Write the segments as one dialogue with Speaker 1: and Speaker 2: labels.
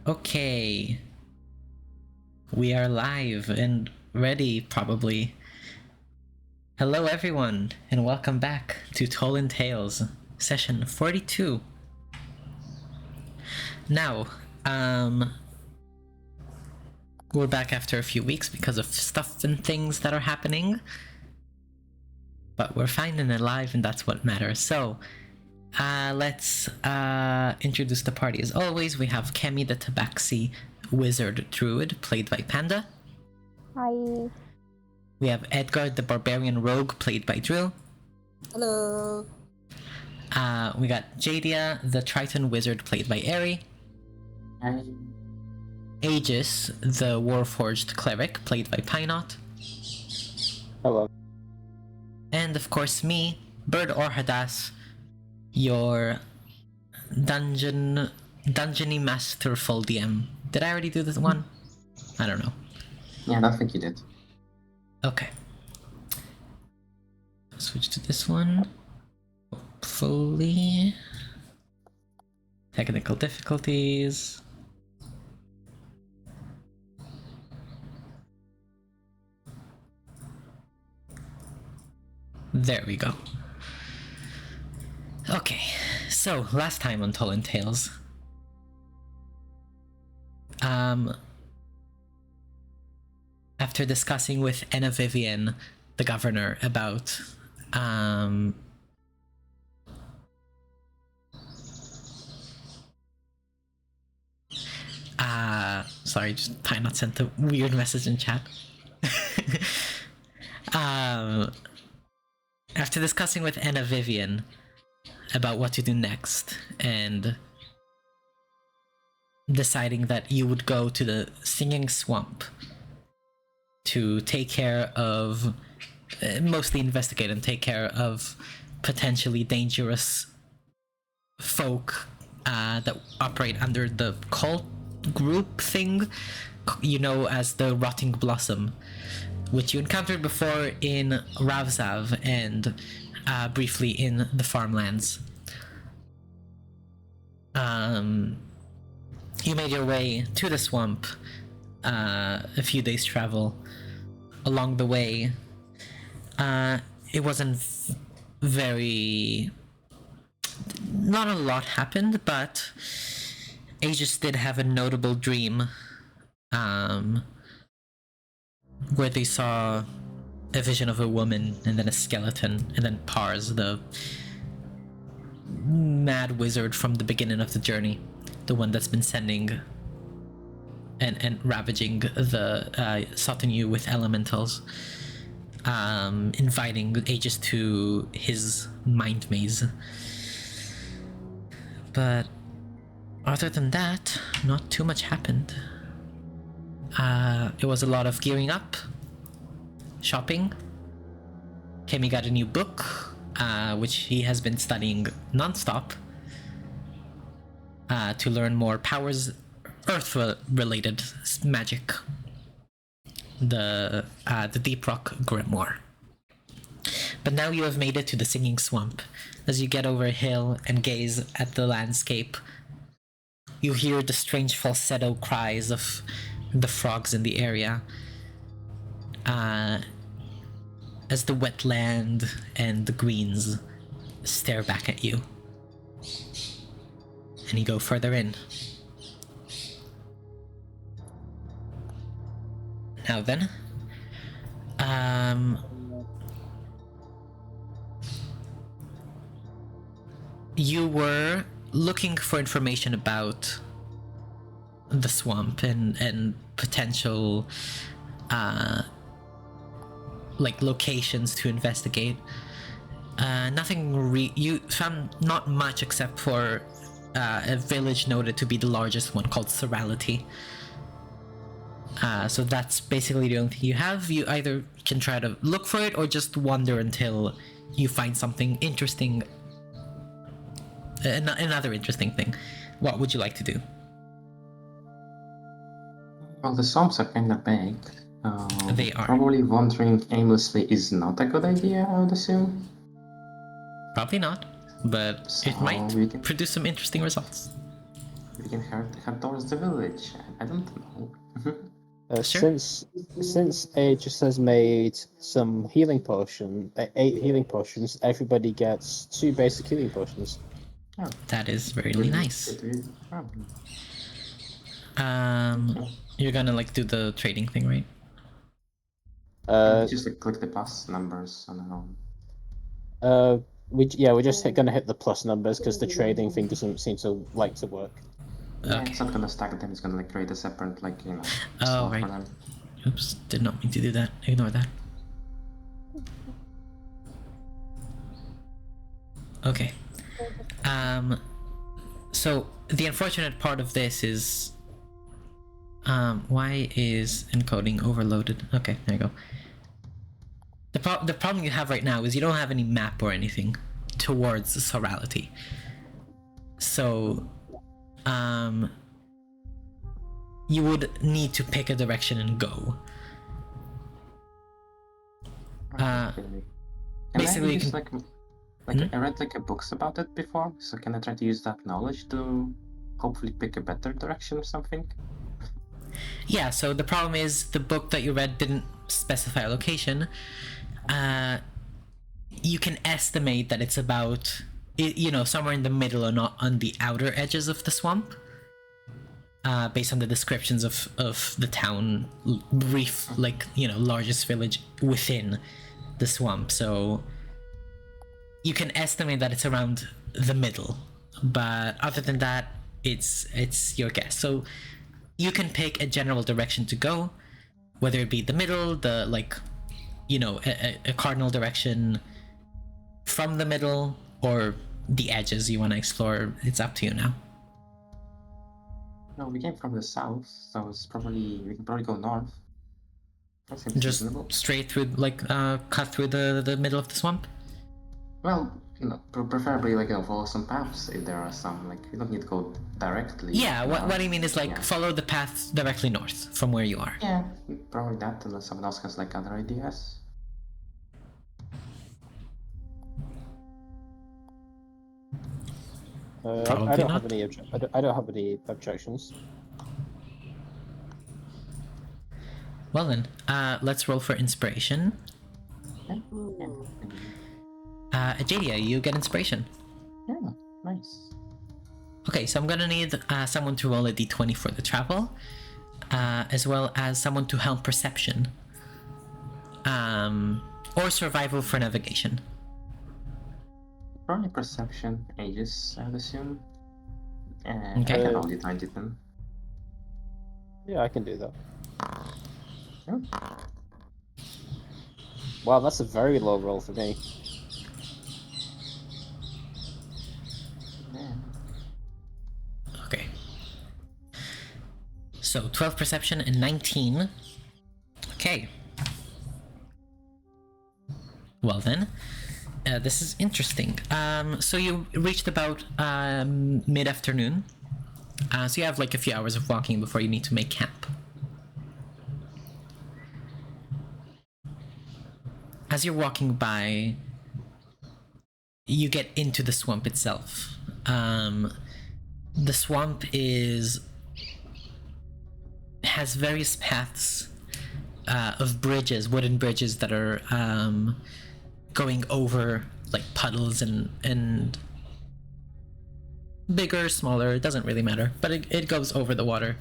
Speaker 1: Okay. We are live and ready, probably. Hello, everyone, and welcome back to Tolin Tales, session 42. Now, we're back after a few weeks because of stuff and things that are happening. But we're fine and alive, and that's what matters. So, let's introduce the party. As always, we have Kemi the Tabaxi Wizard Druid, played by Panda.
Speaker 2: Hi.
Speaker 1: We have Edgar the Barbarian Rogue, played by Drill.
Speaker 3: Hello.
Speaker 1: We got Jadia the Triton Wizard, played by Eri.
Speaker 3: Hi.
Speaker 1: Aegis the Warforged Cleric, played by Pinot.
Speaker 4: Hello.
Speaker 1: And of course me, Bird or Hadass, your Dungeony Masterful DM. Did I already do this one? I don't know.
Speaker 4: Yeah, I don't think you did.
Speaker 1: Okay. Switch to this one. Hopefully. Technical difficulties. There we go. Okay, so last time on Tolin Tales. After discussing with Enna Vivian, the governor, about sorry, just Ty not sent a weird message in chat. After discussing with Enna Vivian about what to do next, and deciding that you would go to the Singing Swamp to take care of, mostly investigate and take care of potentially dangerous folk that operate under the cult group thing, you know, as the Rotting Blossom, which you encountered before in Ravzav and briefly in the farmlands. You made your way to the swamp, a few days travel. Along the way, it wasn't very... not a lot happened, but Aegis did have a notable dream, where they saw a vision of a woman and then a skeleton, and then Pars, the mad wizard from the beginning of the journey, the one that's been sending and ravaging the Sotanu with elementals, inviting Aegis to his mind maze. But other than that, not too much happened. It was a lot of gearing up, shopping. Kemi got a new book, which he has been studying non-stop, to learn more powers, Earth-related magic. The Deep Rock Grimoire. But now you have made it to the Singing Swamp. As you get over a hill and gaze at the landscape, you hear the strange falsetto cries of the frogs in the area, as the wetland and the greens stare back at you. And you go further in. Now then, you were looking for information about the swamp and potential like locations to investigate. You found not much except for a village noted to be the largest one, called Serality. So that's basically the only thing you have. You either can try to look for it or just wander until you find something interesting, another interesting thing. What would you like to do?
Speaker 4: Well, the swamps are kind of big.
Speaker 1: They are.
Speaker 4: Probably wandering aimlessly is not a good idea, I would assume.
Speaker 1: Probably not, but
Speaker 4: So
Speaker 1: it might
Speaker 4: we can-
Speaker 1: produce some interesting results.
Speaker 4: We can head towards the village. I don't know.
Speaker 1: Sure.
Speaker 5: Since Aegis has made some healing 8 healing potions, everybody gets 2 basic healing potions.
Speaker 4: Oh,
Speaker 1: That is really nice.
Speaker 4: Oh.
Speaker 1: You're gonna like do the trading thing, right?
Speaker 4: Just like click the plus numbers on the home.
Speaker 5: We're just gonna hit the plus numbers because the trading thing doesn't seem to like to work.
Speaker 4: Yeah,
Speaker 1: Okay.
Speaker 4: it's not gonna stack them, it's gonna like create a separate
Speaker 1: Oh,
Speaker 4: slot
Speaker 1: right.
Speaker 4: for them.
Speaker 1: Oops, did not mean to do that. Ignore that. Okay. So the unfortunate part of this is, why is encoding overloaded? Okay, there you go. The problem you have right now is you don't have any map or anything towards Sorality. So, you would need to pick a direction and go.
Speaker 4: Can
Speaker 1: basically
Speaker 4: I
Speaker 1: you
Speaker 4: use
Speaker 1: can-
Speaker 4: I read like a books about it before, so can I try to use that knowledge to hopefully pick a better direction or something?
Speaker 1: Yeah, so the problem is the book that you read didn't specify a location. You can estimate that it's about, somewhere in the middle or not on the outer edges of the swamp. Based on the descriptions of the town, brief, largest village within the swamp. So you can estimate that it's around the middle, but other than that, it's your guess. So you can pick a general direction to go, whether it be the middle, a cardinal direction from the middle, or the edges you want to explore. It's up to you now.
Speaker 4: No, we came from the south, so we can probably go north. That seems
Speaker 1: Just
Speaker 4: reasonable.
Speaker 1: straight through, cut through the middle of the swamp.
Speaker 4: Well, preferably follow some paths if there are some. We don't need to go directly.
Speaker 1: Yeah, what I mean is follow the path directly north from where you are.
Speaker 4: Yeah, probably that, unless someone else has other ideas.
Speaker 1: Probably
Speaker 5: I don't
Speaker 1: not.
Speaker 5: have any. I don't have any objections.
Speaker 1: Well then, let's roll for inspiration. Ajadia, you get inspiration.
Speaker 4: Yeah, nice.
Speaker 1: Okay, so I'm gonna need someone to roll a d20 for the travel, as well as someone to help perception, or survival for navigation.
Speaker 4: Probably perception, ages, I would assume.
Speaker 1: Okay.
Speaker 4: I can only 20 then.
Speaker 5: Yeah, I can do that.
Speaker 4: Sure.
Speaker 5: Wow, that's a very low roll for me.
Speaker 4: Yeah.
Speaker 1: Okay. So 12 perception and 19. Okay. Well then, this is interesting. So you reached about mid-afternoon. So you have a few hours of walking before you need to make camp. As you're walking by, you get into the swamp itself. The swamp has various paths of bridges, wooden bridges that are going over puddles and bigger, smaller, it doesn't really matter, but it goes over the water.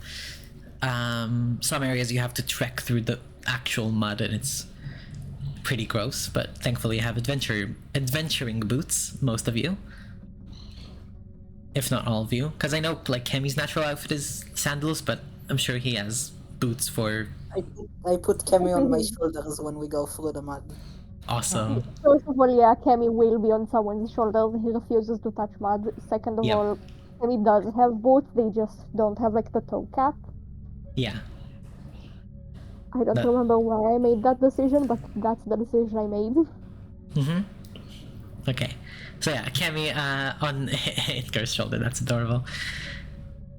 Speaker 1: Some areas you have to trek through the actual mud and it's pretty gross, but thankfully you have adventuring boots, most of you. If not all of you, because I know Kemi's natural outfit is sandals, but I'm sure he has boots for...
Speaker 3: I put Kemi on my shoulders when we go through the mud.
Speaker 1: Awesome.
Speaker 2: First of all, yeah, Kemi will be on someone's shoulders. He refuses to touch mud. Second of
Speaker 1: Yep.
Speaker 2: all, Kemi does have boots. They just don't have the toe cap.
Speaker 1: Yeah.
Speaker 2: I don't remember why I made that decision, but that's the decision I made.
Speaker 1: Mm-hmm. Okay. So yeah, Kemi on Edgar's shoulder. That's adorable.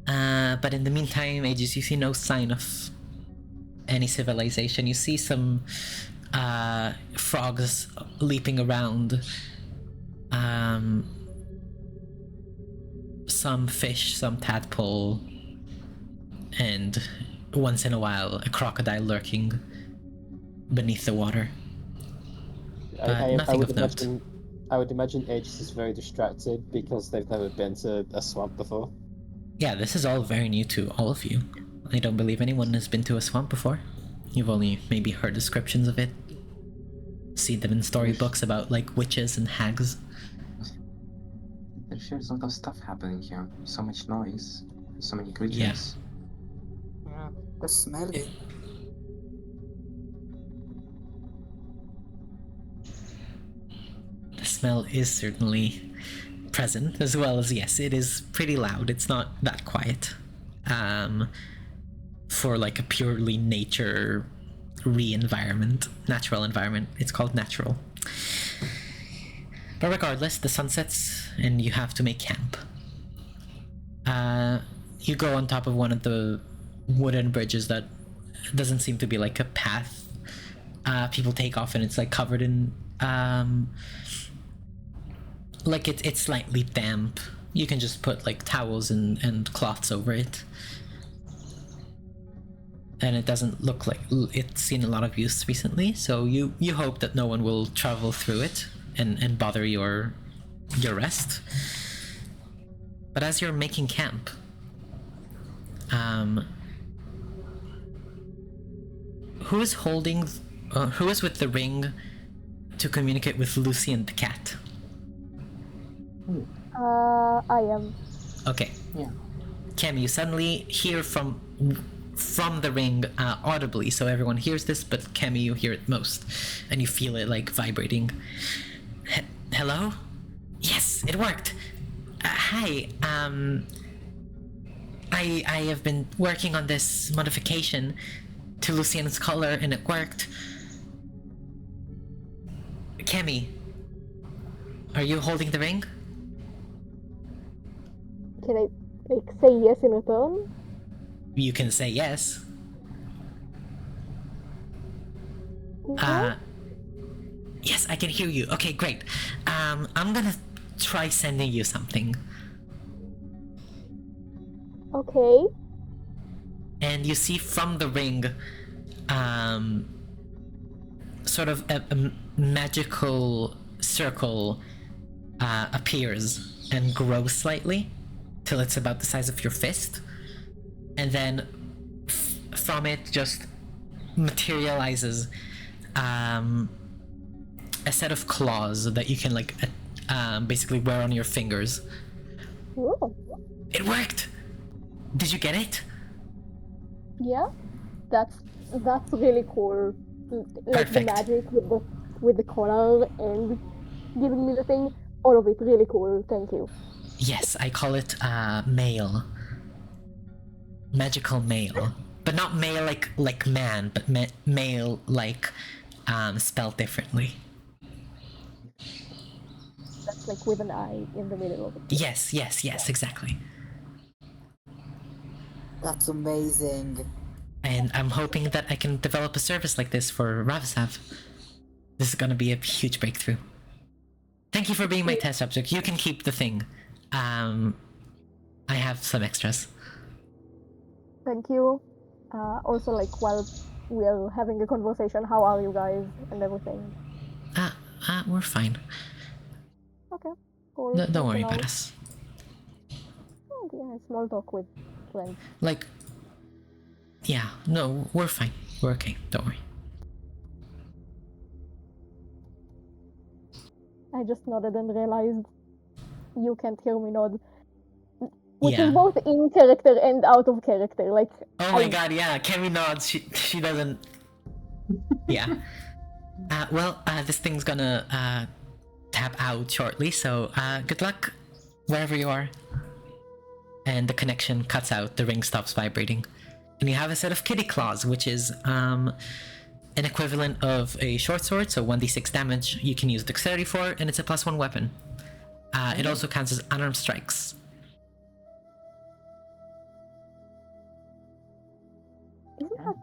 Speaker 1: But in the meantime, Aegis, you see no sign of any civilization. You see some frogs leaping around. Some fish, some tadpole, and once in a while a crocodile lurking beneath the water. Nothing of note.
Speaker 5: I would imagine Aegis is very distracted because they've never been to a swamp before.
Speaker 1: Yeah, this is all very new to all of you. I don't believe anyone has been to a swamp before. You've only maybe heard descriptions of it. Seen them in storybooks about witches and hags.
Speaker 4: There's a lot of stuff happening here. So much noise. So many creatures.
Speaker 3: Yeah, the smell it.
Speaker 1: The smell is certainly present, as well as, yes, it is pretty loud. It's not that quiet. For a purely natural environment, it's called natural. But regardless, the sun sets and you have to make camp. you go on top of one of the wooden bridges that doesn't seem to be like a path. People take off and it's like covered in like it's slightly damp. You can just put like towels and cloths over it. And it doesn't look like it's seen a lot of use recently, so you hope that no one will travel through it and bother your rest. But as you're making camp, who is with the ring to communicate with Lucy and the cat?
Speaker 2: I am.
Speaker 1: Okay.
Speaker 4: Yeah.
Speaker 1: Kemi, you suddenly hear from the ring audibly, so everyone hears this, but Kemi, you hear it most, and you feel it like vibrating. Hello? Yes, it worked. Hi. I have been working on this modification to Lucian's color, and it worked. Kemi, are you holding the ring?
Speaker 2: Can I like say yes in return?
Speaker 1: You can say yes.
Speaker 2: Yeah?
Speaker 1: Yes, I can hear you. Okay, great. I'm gonna try sending you something.
Speaker 2: Okay.
Speaker 1: And you see from the ring, sort of a magical circle appears and grows slightly till it's about the size of your fist. And then from it just materializes a set of claws that you can like basically wear on your fingers.
Speaker 2: Ooh.
Speaker 1: It worked! Did you get it?
Speaker 2: Yeah. That's really cool. Like
Speaker 1: Perfect.
Speaker 2: the magic with the color and giving me the thing. All of it really cool. Thank you.
Speaker 1: Yes, I call it mail. Magical mail. But not mail like man, but mail like spelled differently.
Speaker 2: That's like with an eye in the middle of it.
Speaker 1: Yes, exactly.
Speaker 3: That's amazing.
Speaker 1: And I'm hoping that I can develop a service like this for Ravisav. This is gonna be a huge breakthrough. Thank you for being my test subject. You can keep the thing. I have some extras.
Speaker 2: Thank you. Also, like while we're having a conversation, how are you guys and everything?
Speaker 1: We're fine.
Speaker 2: Okay. Cool.
Speaker 1: Don't
Speaker 2: Good
Speaker 1: worry
Speaker 2: to know.
Speaker 1: about us.
Speaker 2: Oh, yeah, small talk with friends.
Speaker 1: Like, yeah, no, we're fine. We're okay. Don't worry.
Speaker 2: I just nodded and realized you can't hear me nod. Which
Speaker 1: Yeah.
Speaker 2: is both in character and out of character. Like,
Speaker 1: Oh my god, yeah, Kemi nods. She doesn't. Yeah. Well, this thing's gonna tap out shortly, so good luck wherever you are. And the connection cuts out, the ring stops vibrating. And you have a set of kitty claws, which is an equivalent of a short sword, so 1d6 damage you can use dexterity for, and it's a +1 weapon. It also counts as unarmed strikes.
Speaker 2: isn't that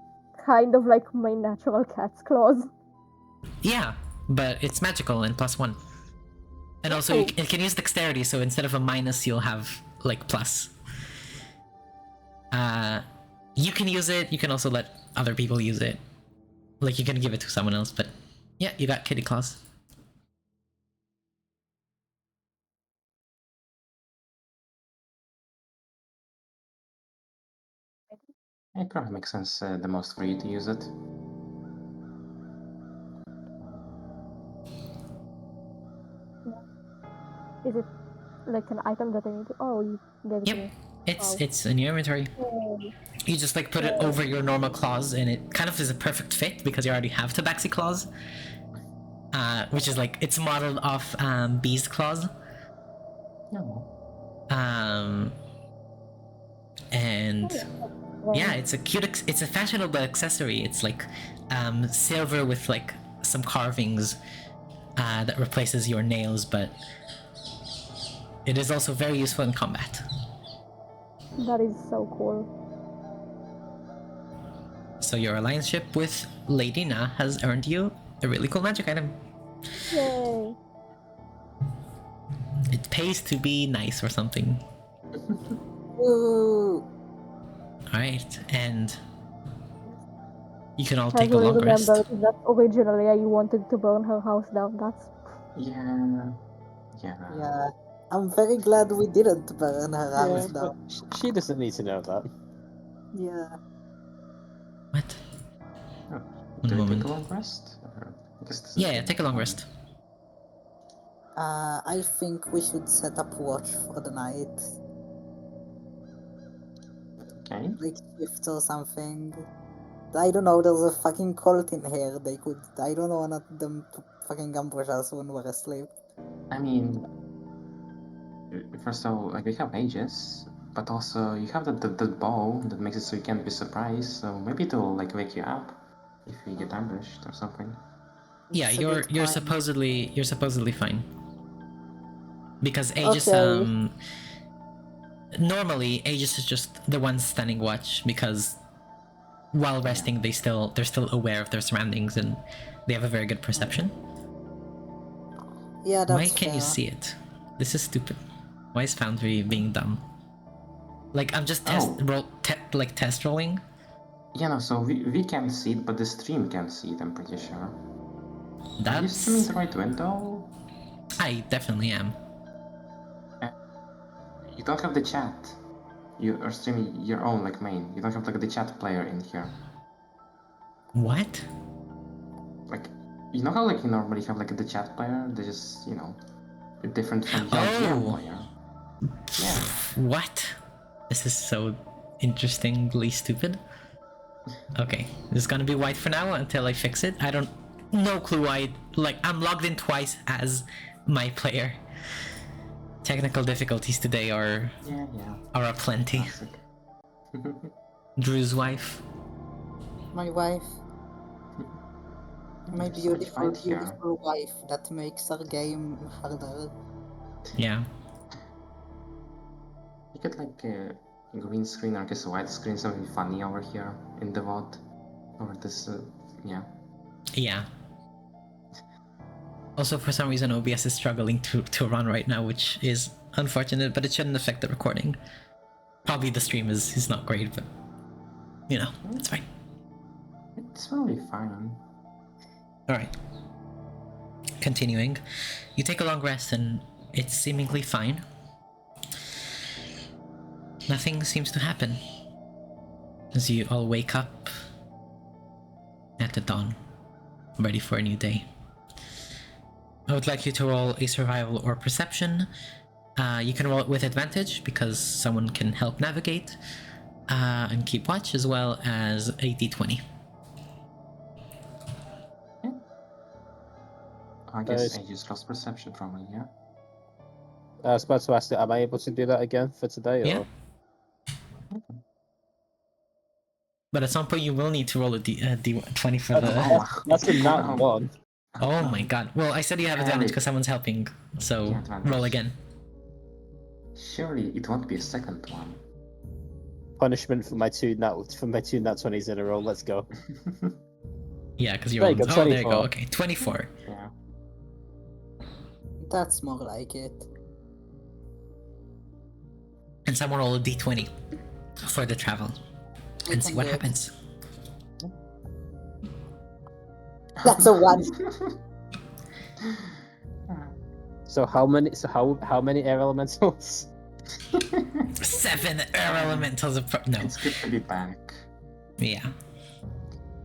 Speaker 2: kind of like my natural cat's claws?
Speaker 1: Yeah, but it's magical and +1. And also, it can use dexterity, so instead of a minus, you'll have, like, plus. You can use it, you can also let other people use it. Like, you can give it to someone else, but yeah, you got kitty claws.
Speaker 4: It probably makes sense the most for you to use it.
Speaker 2: Is it like an item that I need to... Oh, you gave it to
Speaker 1: Yep,
Speaker 2: me.
Speaker 1: it's in your inventory.
Speaker 2: Oh.
Speaker 1: You just like put it over your normal claws, and it kind of is a perfect fit because you already have tabaxi claws. Which is like, it's modeled off bee's claws.
Speaker 4: No.
Speaker 1: And yeah, it's a cute, it's a fashionable accessory. It's like silver with like some carvings that replaces your nails, but it is also very useful in combat.
Speaker 2: That is so cool.
Speaker 1: So your allianceship with Lady Na has earned you a really cool magic item.
Speaker 2: Yay!
Speaker 1: It pays to be nice or something.
Speaker 3: Woo!
Speaker 1: Alright, and you can all take a
Speaker 2: Casually
Speaker 1: long rest.
Speaker 2: remembered that originally I wanted to burn her house down. That's
Speaker 4: Yeah.
Speaker 3: Yeah. I'm very glad we didn't burn her
Speaker 5: Yeah,
Speaker 3: house
Speaker 5: but
Speaker 3: down.
Speaker 5: she doesn't need to know that.
Speaker 3: Yeah.
Speaker 1: What?
Speaker 4: Oh,
Speaker 1: One
Speaker 4: do we
Speaker 1: moment.
Speaker 4: take a long rest? Or I guess this is
Speaker 1: Yeah,
Speaker 4: good
Speaker 1: take a long
Speaker 4: fun.
Speaker 1: rest.
Speaker 3: I think we should set up watch for the night.
Speaker 4: Okay.
Speaker 3: Like shifts or something. I don't know, there's a fucking cult in here. They could. I don't want them to fucking ambush us when we're asleep.
Speaker 4: I mean, first of all, like we have mages, but also you have the bow that makes it so you can't be surprised. So maybe it'll like wake you up if you get ambushed or something.
Speaker 1: Yeah,
Speaker 3: It's a
Speaker 1: you're
Speaker 3: good point.
Speaker 1: supposedly fine. Because Aegis
Speaker 3: Okay.
Speaker 1: normally Aegis is just the ones standing watch because while resting they're still aware of their surroundings and they have a very good perception.
Speaker 3: Yeah,
Speaker 1: Why
Speaker 3: that's
Speaker 1: can't you
Speaker 3: fair.
Speaker 1: see it? This is stupid. Why is Foundry being dumb? Like I'm just test rolling.
Speaker 4: Yeah, no. So we can see it, but the stream can see it. I'm pretty sure. Are you streaming
Speaker 1: That's
Speaker 4: the right window?
Speaker 1: I definitely am.
Speaker 4: You don't have the chat. You are streaming your own like main. You don't have like the chat player in here.
Speaker 1: What?
Speaker 4: Like, you know how like you normally have like the chat player? They're just different from your GM
Speaker 1: Oh.
Speaker 4: player. Yeah.
Speaker 1: What? This is so interestingly stupid. Okay, this is gonna be white for now until I fix it. I don't no clue why I'm logged in twice as my player. Technical difficulties today are aplenty.
Speaker 4: Classic.
Speaker 1: Drew's wife.
Speaker 3: My wife. My
Speaker 4: There's so much
Speaker 3: beautiful,
Speaker 4: fight here.
Speaker 3: beautiful wife that makes our game harder.
Speaker 1: Yeah.
Speaker 4: You get like a green screen or just a white screen, something funny over here in the VOD. Or this, yeah.
Speaker 1: Yeah. Also, for some reason, OBS is struggling to run right now, which is unfortunate, but it shouldn't affect the recording. Probably the stream is not great, but it's fine.
Speaker 4: It's probably fine.
Speaker 1: Alright. Continuing. You take a long rest and it's seemingly fine. Nothing seems to happen. As you all wake up at the dawn, ready for a new day. I would like you to roll a survival or perception. You can roll it with advantage because someone can help navigate and keep watch, as well as a d20.
Speaker 4: I guess I just lost perception probably, yeah?
Speaker 5: I was about to ask you, am I able to do that again for today? Or?
Speaker 1: Yeah. But at some point you will need to roll a d20 for the...
Speaker 5: That's a nat one.
Speaker 1: Oh my god. Well, I said you have advantage because someone's helping, so roll again.
Speaker 4: Surely it won't be a second one.
Speaker 5: Punishment for my two nat 20s in a row. Let's go.
Speaker 1: Yeah, because you're
Speaker 5: There you go,
Speaker 1: there you go.
Speaker 5: 24.
Speaker 1: Okay, 24.
Speaker 4: Yeah.
Speaker 3: That's more like it.
Speaker 1: And someone roll a d20 for the travel and see what happens.
Speaker 3: That's a 1.
Speaker 5: So how many air elementals?
Speaker 1: 7 air elementals of no.
Speaker 4: It's good to be back.
Speaker 1: Yeah.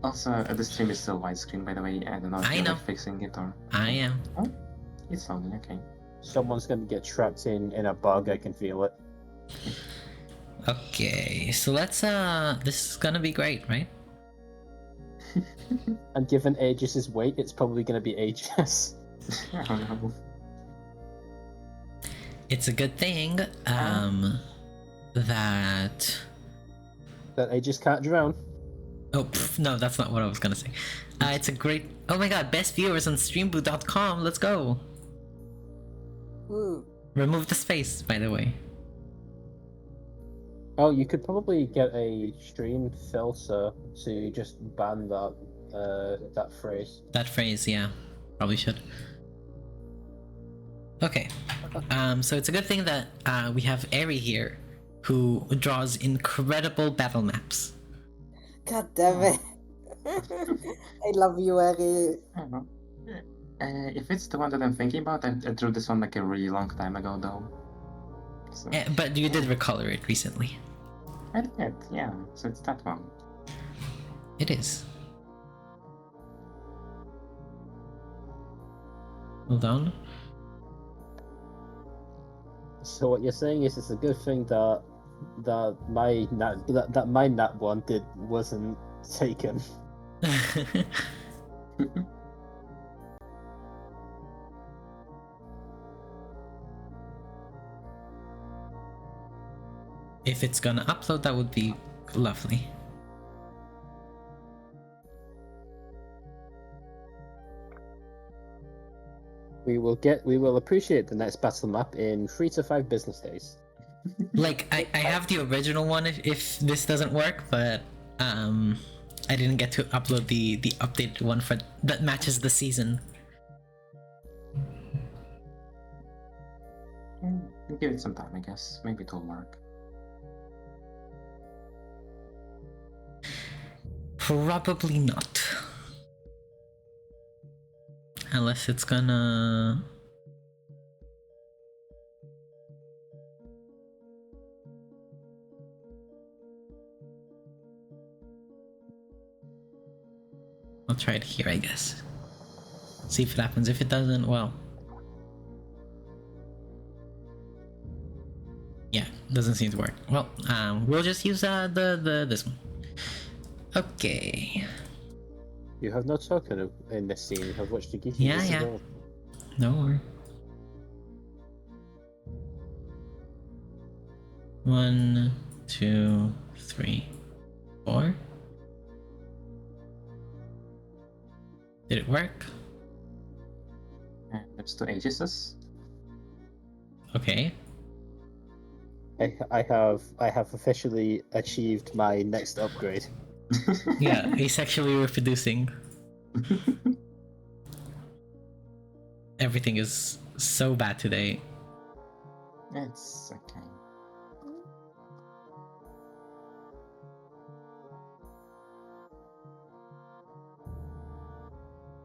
Speaker 4: Also, the stream is still widescreen, by the way. I don't know if you're like, fixing it or...
Speaker 1: I am.
Speaker 4: Oh, it's only okay.
Speaker 5: Someone's gonna get trapped in a bug. I can feel it.
Speaker 1: Okay, so let's this is gonna be great, right?
Speaker 5: And given Aegis's weight, it's probably gonna be Aegis.
Speaker 4: I don't know.
Speaker 1: It's a good thing that
Speaker 5: Aegis can't drown.
Speaker 1: Oh no, that's not what I was gonna say. It's a great. Oh my god, best viewers on streamboot.com. Let's go.
Speaker 3: Ooh.
Speaker 1: Remove the space, by the way.
Speaker 5: Oh, you could probably get a stream filter to just ban that phrase.
Speaker 1: That phrase, yeah. Probably should. Okay. So it's a good thing that we have Eri here, who draws incredible battle maps.
Speaker 3: God damn it. I love you, Eri.
Speaker 4: I don't know. If it's the one that I'm thinking about, I drew this one like a really long time ago, though. So,
Speaker 1: But you did recolor it recently.
Speaker 4: I did, yeah. So it's that one.
Speaker 1: It is. Hold on.
Speaker 5: So what you're saying is it's a good thing that my nat one wasn't taken.
Speaker 1: If it's gonna upload, that would be lovely.
Speaker 5: We will appreciate the next battle map in 3 to 5 business days.
Speaker 1: Like I have the original one if this doesn't work, but I didn't get to upload the updated one for that matches the season.
Speaker 4: Give it some time, I guess. Maybe it will work.
Speaker 1: Probably not. Unless it's gonna... I'll try it here, I guess. See if it happens. If it doesn't, well... Yeah, doesn't seem to work. Well, we'll just use this one. Okay.
Speaker 5: You have no token in this scene. You have watched the geeky.
Speaker 1: Yeah. No worry. 1, 2, 3, 4. Did it work?
Speaker 4: Let's do Aegis's.
Speaker 1: Okay.
Speaker 5: I have officially achieved my next upgrade.
Speaker 1: Yeah, asexually reproducing. Everything is so bad today.
Speaker 4: It's okay.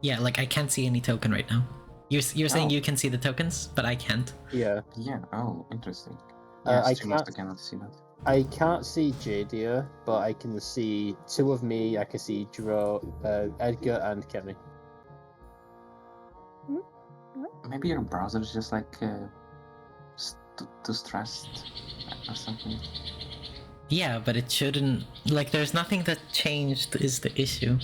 Speaker 1: Yeah, like I can't see any token right now. You're saying
Speaker 4: Oh.
Speaker 1: you can see the tokens, but I can't.
Speaker 5: Yeah.
Speaker 4: Yeah, oh, interesting.
Speaker 5: I
Speaker 4: Streamers
Speaker 5: can't-
Speaker 4: cannot see that.
Speaker 5: I can't see Jadia, but I can see 2 of me. I can see Edgar, and Kenny.
Speaker 4: Maybe your browser is just like too stressed or something.
Speaker 1: Yeah, but it shouldn't. Like, there's nothing that changed is the issue.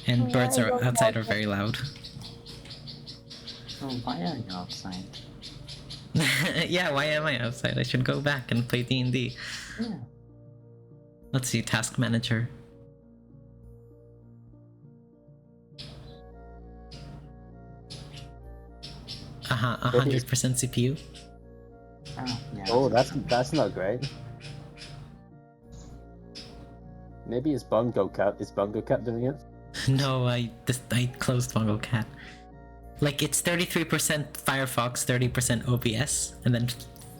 Speaker 1: And
Speaker 2: Yeah,
Speaker 1: birds
Speaker 2: I
Speaker 1: are
Speaker 2: don't
Speaker 1: outside
Speaker 2: know.
Speaker 1: are very loud.
Speaker 4: So why are you outside?
Speaker 1: Yeah, why am I outside? I should go back and play D&D.
Speaker 4: Yeah.
Speaker 1: Let's see, task manager. Uh-huh, 100% CPU.
Speaker 4: Yeah.
Speaker 5: Oh, that's not great. Maybe it's Bongo Cat. Is Bongo Cat doing it?
Speaker 1: No, I closed Bongo Cat. Like, it's 33% Firefox, 30% OBS, and then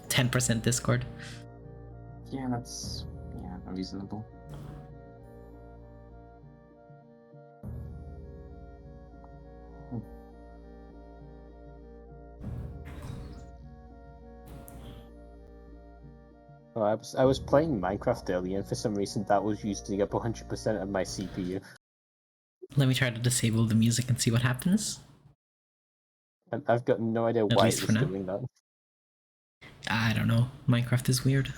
Speaker 1: 10% Discord.
Speaker 4: Yeah, that's reasonable.
Speaker 5: Oh, I was playing Minecraft earlier, and for some reason that was using up 100% of my CPU.
Speaker 1: Let me try to disable the music and see what happens.
Speaker 5: And I've got no idea why
Speaker 1: least
Speaker 5: it
Speaker 1: for
Speaker 5: was
Speaker 1: now.
Speaker 5: doing that.
Speaker 1: I don't know. Minecraft is weird.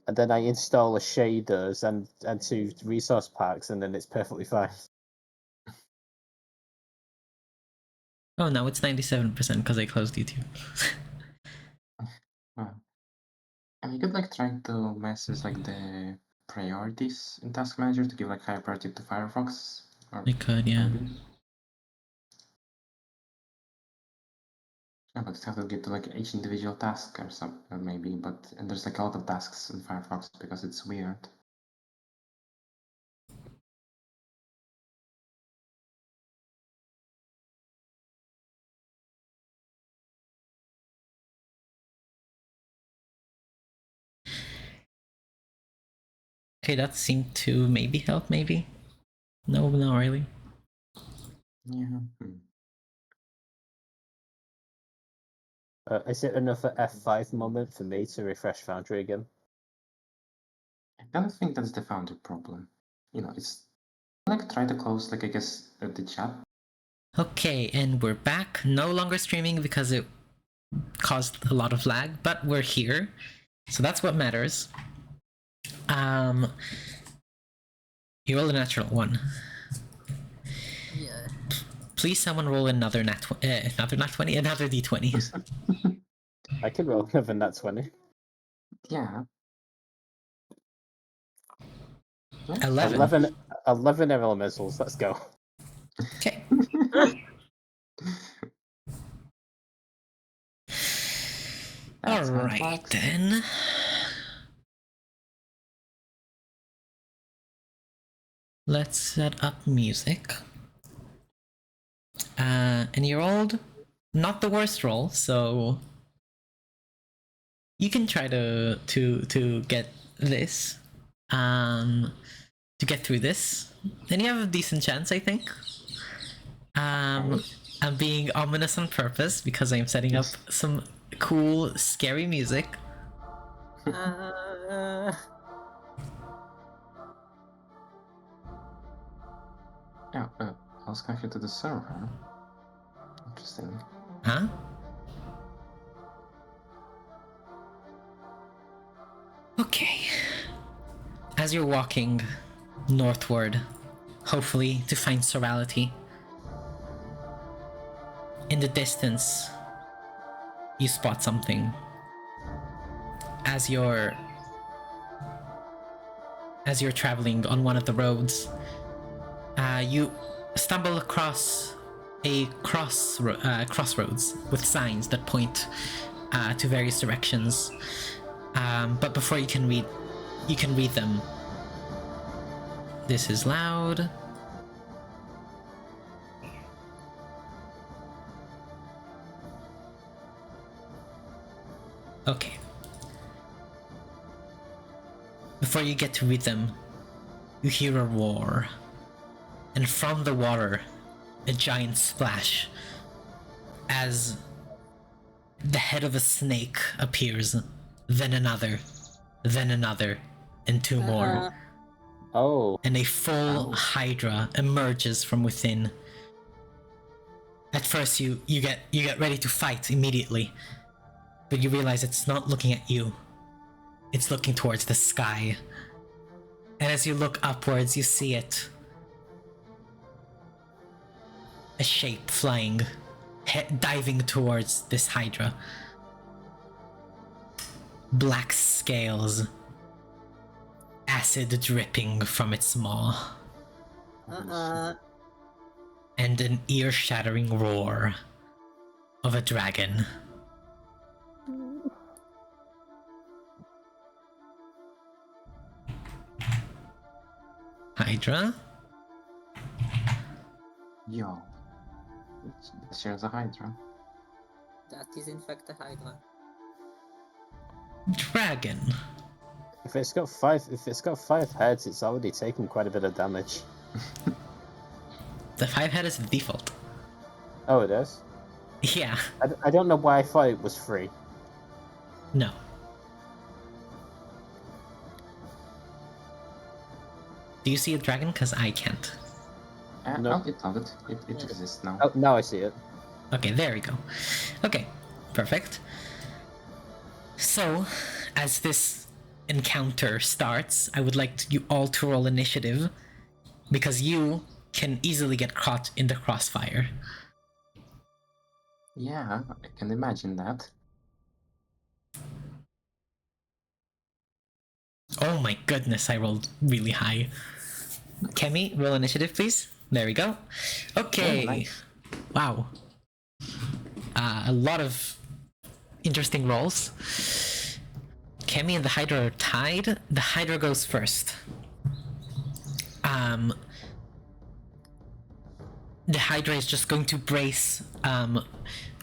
Speaker 5: And then I install the shaders and 2 resource packs, and then it's perfectly fine.
Speaker 1: Oh, no, it's 97% because I closed YouTube.
Speaker 4: And you could like try to message like the priorities in Task Manager to give like higher priority to Firefox. Or
Speaker 1: I could, yeah.
Speaker 4: maybe. Yeah, but you have to get to like each individual task or something, or maybe. But and there's like a lot of tasks in Firefox because it's weird.
Speaker 1: Okay, that seemed to maybe help, maybe? No, not really.
Speaker 4: Yeah.
Speaker 5: Is it another F5 moment for me to refresh Foundry again?
Speaker 4: I don't think that's the founder problem. You know, it's like try to close like I guess the chat.
Speaker 1: Okay, and we're back. No longer streaming because it caused a lot of lag, but we're here. So that's what matters. You rolled a natural 1.
Speaker 3: Yeah.
Speaker 1: Please someone roll another another d20.
Speaker 5: I could roll another nat 20.
Speaker 4: Yeah.
Speaker 1: 11.
Speaker 5: 11 elementals, let's go.
Speaker 1: Okay.
Speaker 4: That's how it
Speaker 1: Alright
Speaker 4: works.
Speaker 1: then. Let's set up music. And you rolled not the worst roll, so you can try to get this. To get through this. And you have a decent chance, I think. I'm being ominous on purpose because I'm setting up some cool, scary music.
Speaker 4: Yeah, I was connected to the server. Interesting.
Speaker 1: Huh? Okay. As you're walking northward, hopefully to find Sorality, in the distance, you spot something. As you're traveling on one of the roads, you stumble across a crossroads with signs that point to various directions. But before you can read them. This is loud. Okay. Before you get to read them, you hear a roar. And from the water, a giant splash. As the head of a snake appears, then another, and 2 more.
Speaker 5: Oh.
Speaker 1: And a full hydra emerges from within. At first you get ready to fight immediately, but you realize it's not looking at you. It's looking towards the sky. And as you look upwards, you see it. A shape flying, diving towards this hydra. Black scales, acid dripping from its maw. And an ear-shattering roar of a dragon. Hydra?
Speaker 4: Yo. There's a Hydra.
Speaker 3: That is in fact a Hydra.
Speaker 1: Dragon.
Speaker 5: If it's got 5 heads, it's already taken quite a bit of damage.
Speaker 1: The 5 head is the default.
Speaker 5: Oh, it is?
Speaker 1: Yeah.
Speaker 5: I don't know why I thought it was free.
Speaker 1: No. Do you see a dragon? Because I can't.
Speaker 5: No.
Speaker 4: Oh, it found it. It exists now.
Speaker 5: Oh, now I see it.
Speaker 1: Okay, there we go. Okay, perfect. So, as this encounter starts, I would like you all to roll initiative, because you can easily get caught in the crossfire.
Speaker 4: Yeah, I can imagine that.
Speaker 1: Oh my goodness, I rolled really high. Kemi, roll initiative, please. There we go. Okay.
Speaker 4: Oh, nice.
Speaker 1: Wow. a lot of interesting rolls. Kemi and the Hydra are tied. The Hydra goes first. The Hydra is just going to brace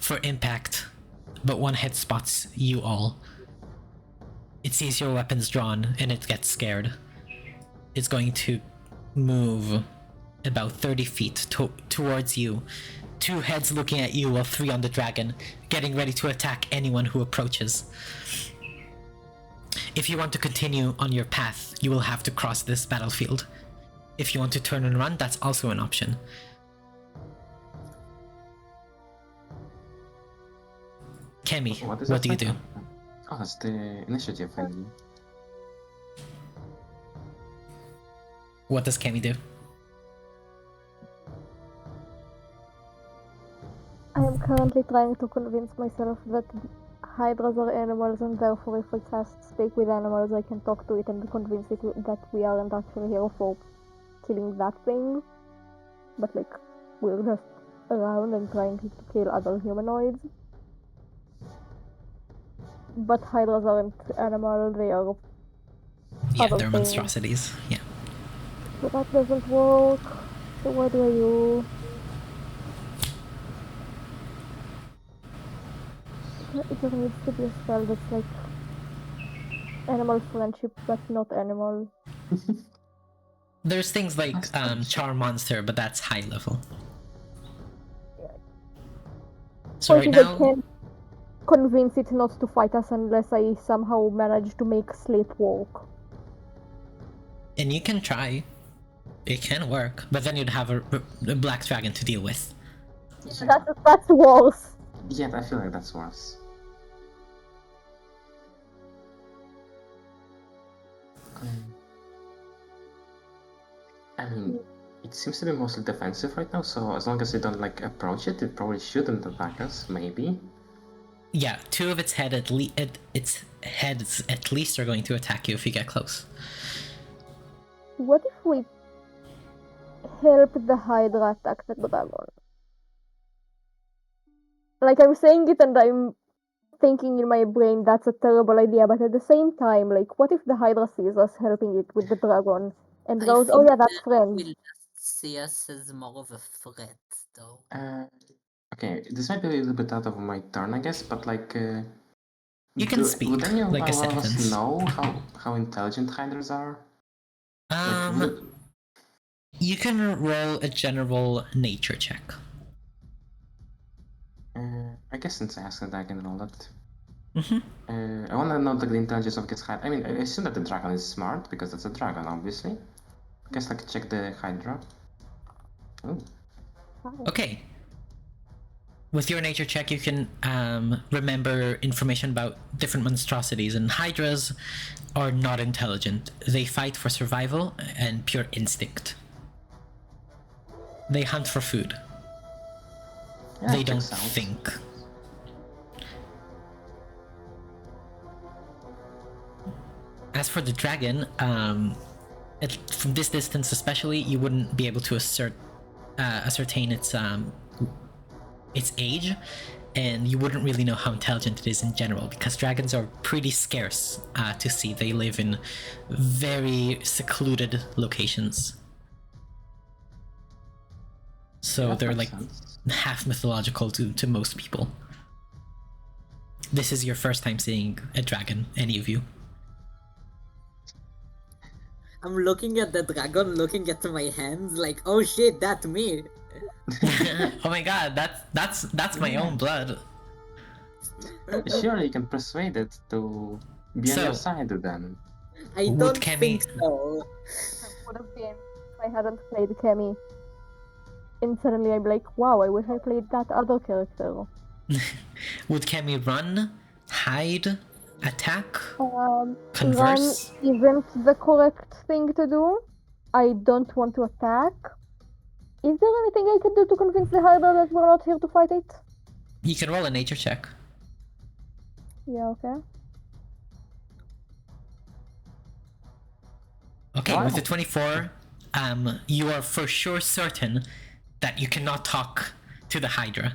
Speaker 1: for impact, but one hit spots you all. It sees your weapons drawn and it gets scared. It's going to move about 30 feet towards you. 2 heads looking at you while 3 on the dragon, getting ready to attack anyone who approaches. If you want to continue on your path, you will have to cross this battlefield. If you want to turn and run, that's also an option. Kemi, what do you do?
Speaker 4: Oh, that's the initiative thingy.
Speaker 1: What does Kemi do?
Speaker 2: I am currently trying to convince myself that hydras are animals, and therefore if I cast Speak with Animals, I can talk to it and convince it that we aren't actually here for killing that thing. But like, we're just around and trying to kill other humanoids. But hydras aren't animals, they are
Speaker 1: Yeah,
Speaker 2: other
Speaker 1: they're
Speaker 2: things.
Speaker 1: monstrosities. Yeah.
Speaker 2: So that doesn't work. So what do I do? There needs to be a spell that's like animal friendship, but not animal.
Speaker 1: There's things like Charm Monster, but that's high level. So right
Speaker 2: Point is, I
Speaker 1: now,
Speaker 2: can't convince it not to fight us unless I somehow manage to make sleep work.
Speaker 1: and you can try. It can work, but then you'd have a black dragon to deal with.
Speaker 2: That's worse.
Speaker 4: Yeah, I feel like that's worse. I mean, it seems to be mostly defensive right now, so as long as you don't like approach it, it probably shouldn't attack us, maybe.
Speaker 1: Yeah, 2 of its heads at least are going to attack you if you get close.
Speaker 2: What if we help the Hydra attack the dragon? Like, I'm saying it and I'm thinking in my brain that's a terrible idea, but at the same time, like, what if the Hydra sees us helping it with the dragon and
Speaker 3: I
Speaker 2: goes, oh
Speaker 3: think
Speaker 2: yeah, that's
Speaker 3: that
Speaker 2: friends.
Speaker 3: will just see us as more of a threat, though.
Speaker 4: Okay, this might be a little bit out of my turn, I guess, but like,
Speaker 1: You can speak,
Speaker 4: would any
Speaker 1: like a
Speaker 4: of us
Speaker 1: sentence.
Speaker 4: know how intelligent hydras are? Like,
Speaker 1: You can roll a general nature check.
Speaker 4: I guess since I asked that, I can roll that.
Speaker 1: Mm-hmm.
Speaker 4: I want to know like, the intelligence of its hydra. I mean, I assume that the dragon is smart because it's a dragon, obviously. I guess like check the hydra. Oh.
Speaker 1: Okay. With your nature check, you can remember information about different monstrosities, and hydras are not intelligent. They fight for survival and pure instinct. They hunt for food.
Speaker 4: Yeah,
Speaker 1: They don't
Speaker 4: checks out.
Speaker 1: think. As for the dragon, from this distance especially, you wouldn't be able to ascertain its age, and you wouldn't really know how intelligent it is in general, because dragons are pretty scarce to see. They live in very secluded locations. So
Speaker 4: That
Speaker 1: they're
Speaker 4: makes
Speaker 1: like
Speaker 4: sense.
Speaker 1: half mythological to most people. This is your first time seeing a dragon, any of you?
Speaker 3: I'm looking at the dragon, looking at my hands, like, oh shit, that's me.
Speaker 1: Oh my god, that's my own blood.
Speaker 4: Sure, you can persuade it to be on
Speaker 1: So-
Speaker 4: your side then.
Speaker 3: I
Speaker 1: Would
Speaker 3: don't
Speaker 1: Kemi-
Speaker 3: think so.
Speaker 2: I would have been if I hadn't played Kemi. And suddenly I'm like, wow, I wish I played that other character.
Speaker 1: Would Kemi run, hide, attack,
Speaker 2: Run
Speaker 1: converse?
Speaker 2: isn't the correct thing to do. I don't want to attack. Is there anything I can do to convince the Hydra that we're not here to fight it?
Speaker 1: You can roll a nature check.
Speaker 2: Yeah, okay.
Speaker 1: Okay,
Speaker 4: Wow.
Speaker 1: with the 24, you are for sure certain that you cannot talk to the Hydra.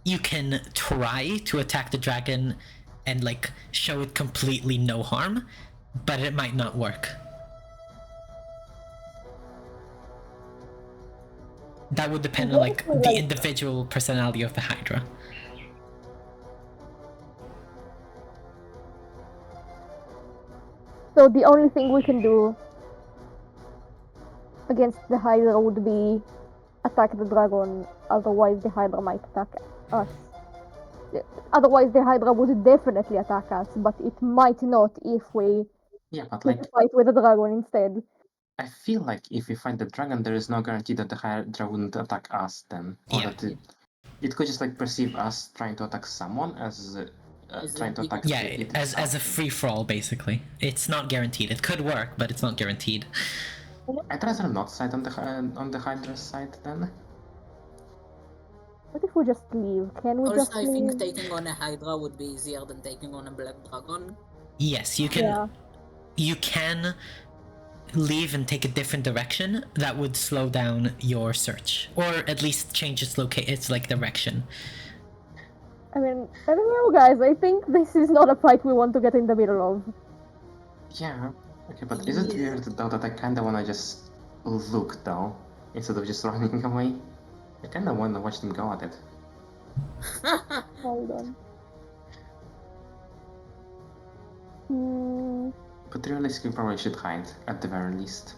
Speaker 1: You can try to attack the dragon and like show it completely no harm, but it might not work. That would depend on like the individual personality of the Hydra.
Speaker 2: So the only thing we can do against the Hydra would be attack the dragon, otherwise the Hydra might attack us. Otherwise the Hydra would definitely attack us, but it might not if we
Speaker 4: Yeah, but
Speaker 2: pick
Speaker 4: like,
Speaker 2: a fight with the dragon instead.
Speaker 4: I feel like if we fight the dragon, there is no guarantee that the Hydra wouldn't attack us then. Or
Speaker 1: Yeah.
Speaker 4: that it could just like perceive us trying to attack someone as trying to attack
Speaker 1: Yeah,
Speaker 4: it
Speaker 1: as a free-for-all, basically. It's not guaranteed. It could work, but it's not guaranteed.
Speaker 4: I'd rather not side on the Hydra's side then.
Speaker 2: What if we just leave? Can we just
Speaker 6: Also, I
Speaker 2: leave?
Speaker 6: think taking on a Hydra would be easier than taking on a Black Dragon.
Speaker 1: Yes, you can.
Speaker 2: Yeah.
Speaker 1: You can leave and take a different direction. That would slow down your search, or at least change its like direction.
Speaker 2: I mean, I don't know, guys. I think this is not a fight we want to get in the middle of.
Speaker 4: Yeah. Okay, but is it weird though that I kinda wanna just look though, instead of just running away? I kinda wanna watch them go at it.
Speaker 2: Hold on.
Speaker 4: But realistically, we probably should hide, at the very least.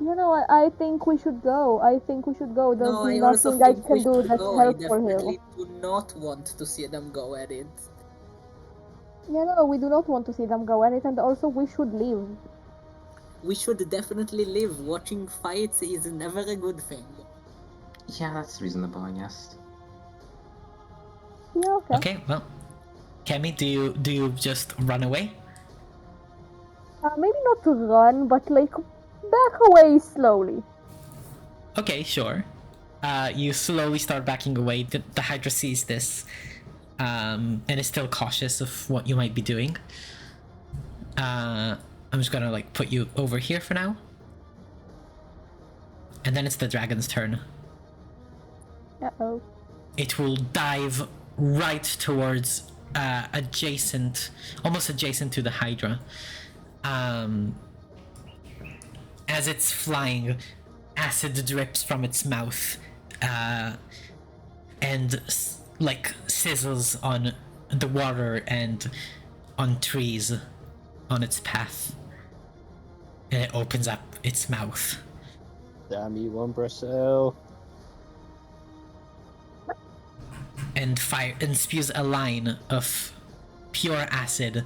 Speaker 2: You know, I think we should go. I think we should go. There's
Speaker 6: No, I also
Speaker 2: nothing I
Speaker 6: think
Speaker 2: can
Speaker 6: we
Speaker 2: do
Speaker 6: should
Speaker 2: that's
Speaker 6: go. I
Speaker 2: helpful here.
Speaker 6: definitely do not want to see them go at it.
Speaker 2: Yeah, no, we do not want to see them go at it, and also we should leave.
Speaker 6: We should definitely live. Watching fights is never a good thing.
Speaker 4: Yeah, that's reasonable, I guess.
Speaker 2: Yeah, okay.
Speaker 1: Okay, well, Kemi, do you just run away?
Speaker 2: Maybe not to run, but like back away slowly.
Speaker 1: Okay, sure. You slowly start backing away. The Hydra sees this, and is still cautious of what you might be doing. I'm just gonna like put you over here for now. And then it's the dragon's turn.
Speaker 2: Uh-oh.
Speaker 1: It will dive right towards almost adjacent to the Hydra. As it's flying, acid drips from its mouth, and like sizzles on the water and on trees on its path. And it opens up its mouth.
Speaker 5: Damn you, Umbrasil.
Speaker 1: And spews a line of pure acid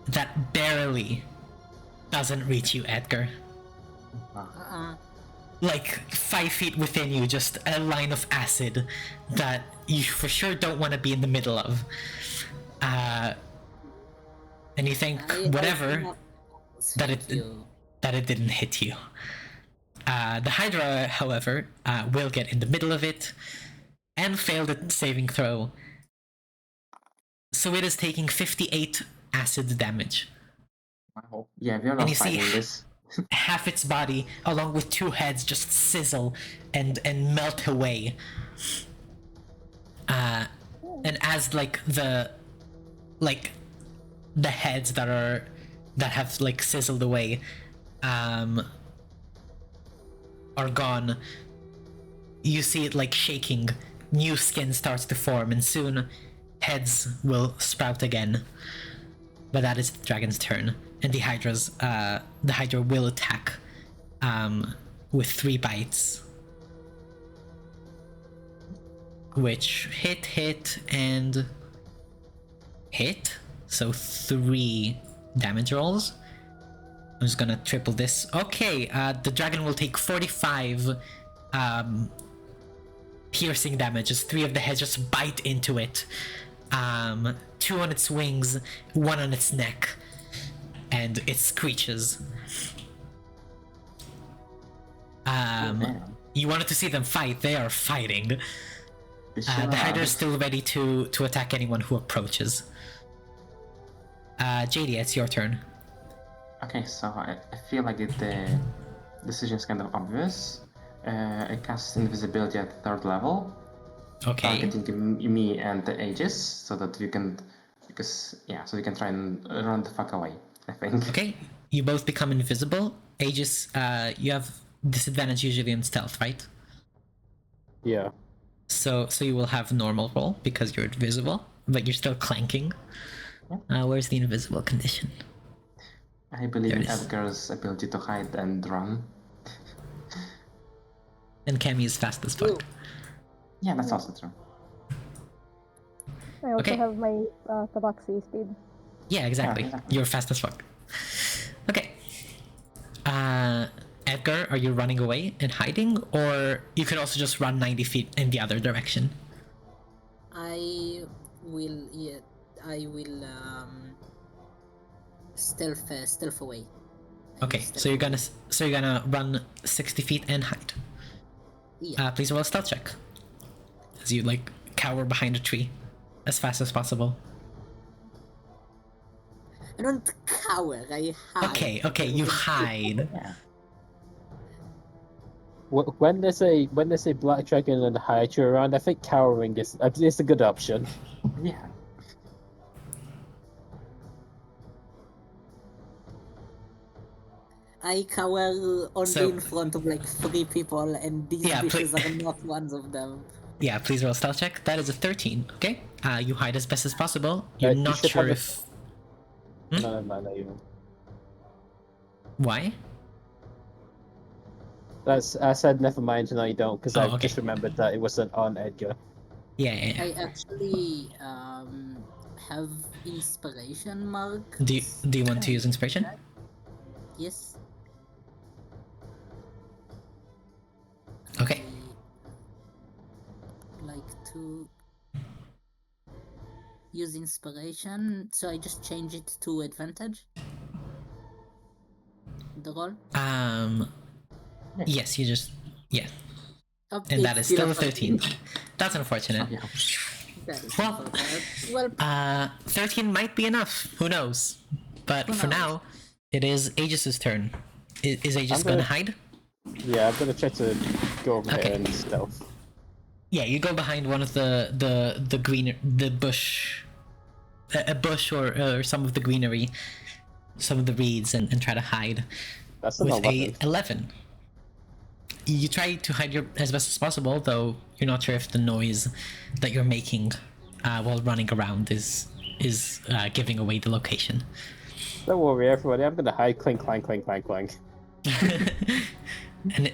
Speaker 1: that barely doesn't reach you, Edgar. Like 5 feet within you, just a line of acid that you for sure don't want to be in the middle of. And you think, whatever, that it didn't hit you. The Hydra, however, will get in the middle of it and fail the saving throw. So it is taking 58 acid damage.
Speaker 4: Wow. Yeah, we're
Speaker 1: And
Speaker 4: not
Speaker 1: you see
Speaker 4: fighting this.
Speaker 1: half its body, along with 2 heads, just sizzle and melt away. And as like the heads that have like sizzled away are gone, you see it like shaking. New skin starts to form, and soon heads will sprout again. But that is the dragon's turn, and the Hydra will attack with 3 bites, which hit and hit. So 3 damage rolls. I'm just gonna triple this. Okay, the dragon will take 45 piercing damage as 3 of the heads just bite into it. 2 on its wings, 1 on its neck, and it screeches. You wanted to see them fight. They are fighting. The Hydra is still ready to attack anyone who approaches. JD, it's your turn.
Speaker 4: Okay, so I feel like the decision is kind of obvious. I cast invisibility at 3rd level,
Speaker 1: Okay.
Speaker 4: targeting me and the Aegis, so that we can, so we can try and run the fuck away. I think.
Speaker 1: Okay. You both become invisible. Aegis, you have disadvantage usually in stealth, right?
Speaker 5: Yeah.
Speaker 1: So you will have normal roll because you're invisible, but you're still clanking. Where's the invisible condition?
Speaker 4: I believe
Speaker 1: There
Speaker 4: in
Speaker 1: it is.
Speaker 4: Edgar's ability to hide and run.
Speaker 1: And Cammy is fast as fuck.
Speaker 4: Yeah, that's also true.
Speaker 2: I also
Speaker 1: Okay.
Speaker 2: have my tabaxi speed.
Speaker 1: Yeah, exactly.
Speaker 4: Yeah, exactly.
Speaker 1: You're fast as fuck. Okay. Edgar, are you running away and hiding, or you could also just run 90 feet in the other direction?
Speaker 6: I will stealth away.
Speaker 1: Okay, so you're gonna run 60 feet and hide.
Speaker 6: Yeah.
Speaker 1: Please roll a stealth check as you like cower behind a tree as fast as possible.
Speaker 6: I don't cower, I hide.
Speaker 1: Okay, you hide.
Speaker 4: Yeah.
Speaker 5: When there's a black dragon and a hydra around, I think cowering is a good option.
Speaker 4: Yeah.
Speaker 6: I cower only
Speaker 1: So-
Speaker 6: in front of like 3 people, and these
Speaker 1: Yeah,
Speaker 6: bushes are not ones of them.
Speaker 1: Yeah, please roll a stealth check. That is a 13. Okay. You hide as best as possible. You're
Speaker 5: You
Speaker 1: not
Speaker 5: should
Speaker 1: sure
Speaker 5: have a-
Speaker 1: if
Speaker 5: No, you.
Speaker 1: why.
Speaker 5: I said never mind. No, you don't, because I
Speaker 1: okay.
Speaker 5: just remembered that it wasn't on Edgar.
Speaker 1: Yeah.
Speaker 6: I actually have inspiration mark.
Speaker 1: Do you want to use inspiration?
Speaker 6: Yes.
Speaker 1: Okay.
Speaker 6: I like to use inspiration, so I just change it to advantage. The roll.
Speaker 1: Yes, you just
Speaker 6: Oh,
Speaker 1: and that
Speaker 6: it's
Speaker 1: is still a
Speaker 6: a
Speaker 1: 13. That's unfortunate.
Speaker 4: Yeah.
Speaker 6: That is
Speaker 1: Well,
Speaker 6: unfortunate. Well,
Speaker 1: 13 might be enough. Who knows? But
Speaker 6: Who
Speaker 1: for
Speaker 6: knows?
Speaker 1: now, it is Aegis's turn. Is Aegis
Speaker 5: I'm
Speaker 1: gonna
Speaker 5: gonna-
Speaker 1: hide?
Speaker 5: Yeah, I'm gonna try to go over
Speaker 1: Okay.
Speaker 5: here and stealth.
Speaker 1: Yeah, you go behind one of the bush, a bush or some of the greenery, some of the reeds, and try to hide
Speaker 5: That's an
Speaker 1: with
Speaker 5: 11.
Speaker 1: a 11. You try to hide as best as possible, though you're not sure if the noise that you're making while running around is giving away the location.
Speaker 5: Don't worry, everybody. I'm gonna hide. Clink, clank, clink, clank, clank.
Speaker 1: And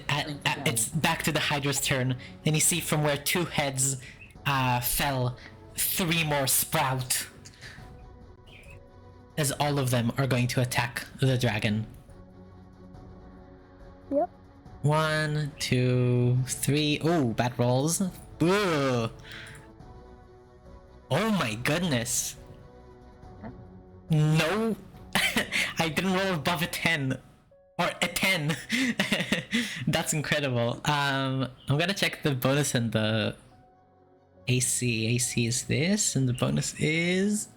Speaker 1: it's back to the Hydra's turn, and you see from where 2 heads fell, 3 more sprout. As all of them are going to attack the dragon.
Speaker 2: Yep.
Speaker 1: 1, 2, 3. Oh, bad rolls. Ooh. Oh my goodness. No. I didn't roll above a 10. Or a 10. That's incredible. I'm gonna check the bonus and the AC. AC is this, and the bonus is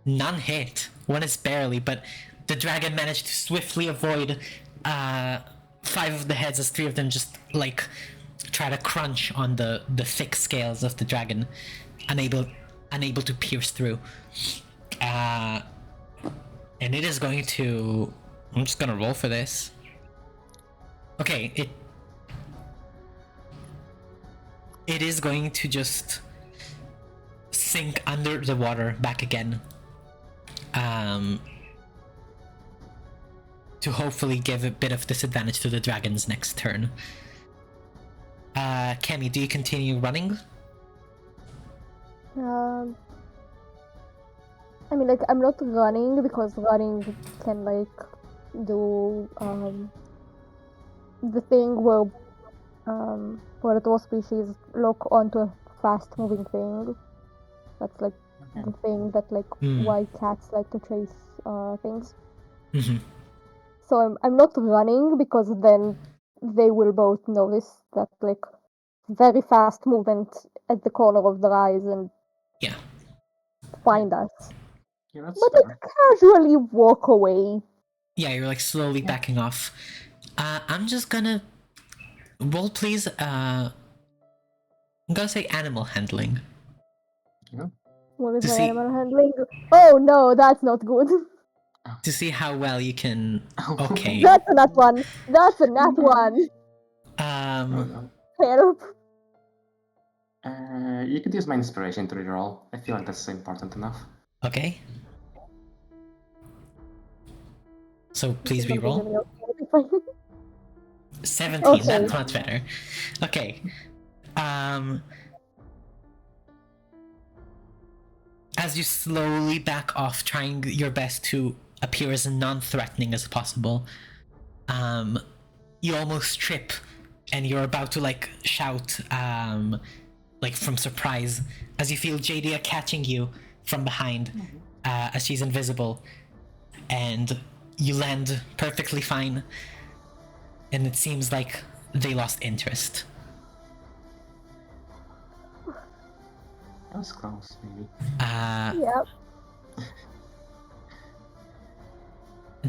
Speaker 1: none hit. One is barely, but the dragon managed to swiftly avoid 5 of the heads as 3 of them just like try to crunch on the thick scales of the dragon, unable to pierce through. And it is going to. I'm just gonna roll for this. Okay, it is going to just sink under the water back again. To hopefully give a bit of disadvantage to the dragon's next turn. Cammy, do you continue running?
Speaker 2: I mean, like, I'm not running because running can, like, do the thing where predator species lock onto a fast-moving thing. That's like the thing that like why cats like to chase things.
Speaker 1: Mm-hmm.
Speaker 2: So I'm not running because then they will both notice that like very fast movement at the corner of their eyes and
Speaker 1: Yeah.
Speaker 2: find us.
Speaker 4: Yeah, that's
Speaker 2: But like casually walk away.
Speaker 1: Yeah, you're like slowly backing off. I'm just gonna Roll, please. I'm gonna say animal handling.
Speaker 2: What is
Speaker 1: To
Speaker 2: my
Speaker 1: see-
Speaker 2: animal handling? Oh no, that's not good.
Speaker 1: To see how well you can. Okay.
Speaker 2: That's a nat one. That's a nat one.
Speaker 1: Um.
Speaker 2: Help.
Speaker 4: You could use my inspiration to reroll. I feel like that's important enough.
Speaker 1: Okay. So please reroll. 17.
Speaker 2: Okay.
Speaker 1: That's much better. Okay. As you slowly back off, trying your best to appear as non-threatening as possible, you almost trip, and you're about to like shout, like from surprise, as you feel Jadia catching you from behind, as she's invisible, and you land perfectly fine, and it seems like they lost interest.
Speaker 4: That was close, maybe.
Speaker 2: Yep.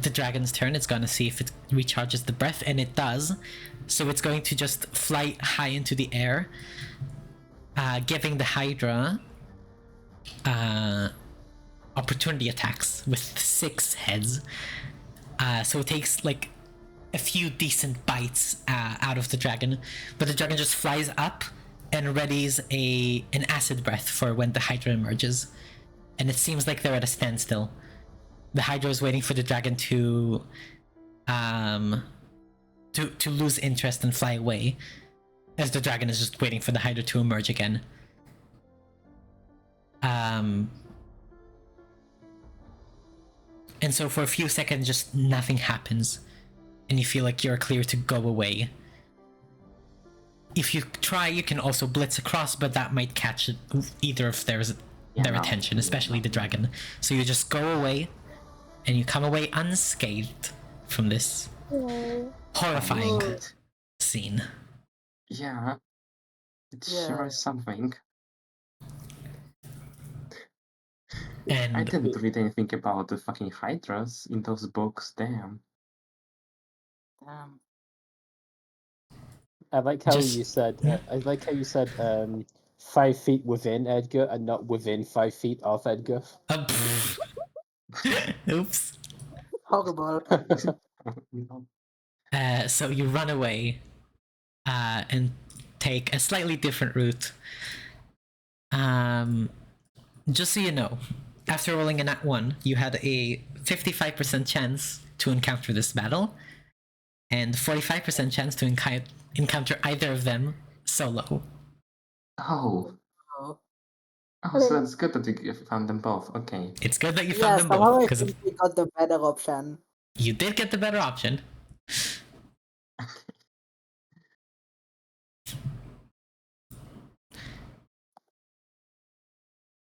Speaker 1: The dragon's turn. It's gonna see if it recharges the breath, and it does. So it's going to just fly high into the air, giving the Hydra opportunity attacks with 6 heads. So it takes like a few decent bites out of the dragon, but the dragon just flies up and readies an acid breath for when the Hydra emerges. And it seems like they're at a standstill. The Hydra is waiting for the dragon to lose interest and fly away, as the dragon is just waiting for the Hydra to emerge again. And so for a few seconds, just nothing happens, and you feel like you're clear to go away. If you try, you can also blitz across, but that might catch either of their attention, especially the dragon. So you just go away, and you come away unscathed from this horrifying scene.
Speaker 4: Yeah. It sure
Speaker 3: Yeah.
Speaker 4: is something.
Speaker 1: And
Speaker 4: I didn't read anything about the fucking hydras in those books, damn.
Speaker 3: Damn.
Speaker 5: I like how
Speaker 1: Just-
Speaker 5: you said. I like how you said 5 feet within Edgar and not within 5 feet of Edgar.
Speaker 1: Oops.
Speaker 3: Horrible.
Speaker 1: So you run away and take a slightly different route. Just so you know, after rolling a nat 1, you had a 55% chance to encounter this battle, and 45% chance to encounter either of them solo.
Speaker 4: Oh.
Speaker 3: Oh.
Speaker 4: Oh, so that's good that you found them both. Okay.
Speaker 1: It's good that you
Speaker 3: Yeah,
Speaker 1: found them
Speaker 3: somehow
Speaker 1: both,
Speaker 3: I
Speaker 1: because
Speaker 3: think we got the better option.
Speaker 1: you did get the better option.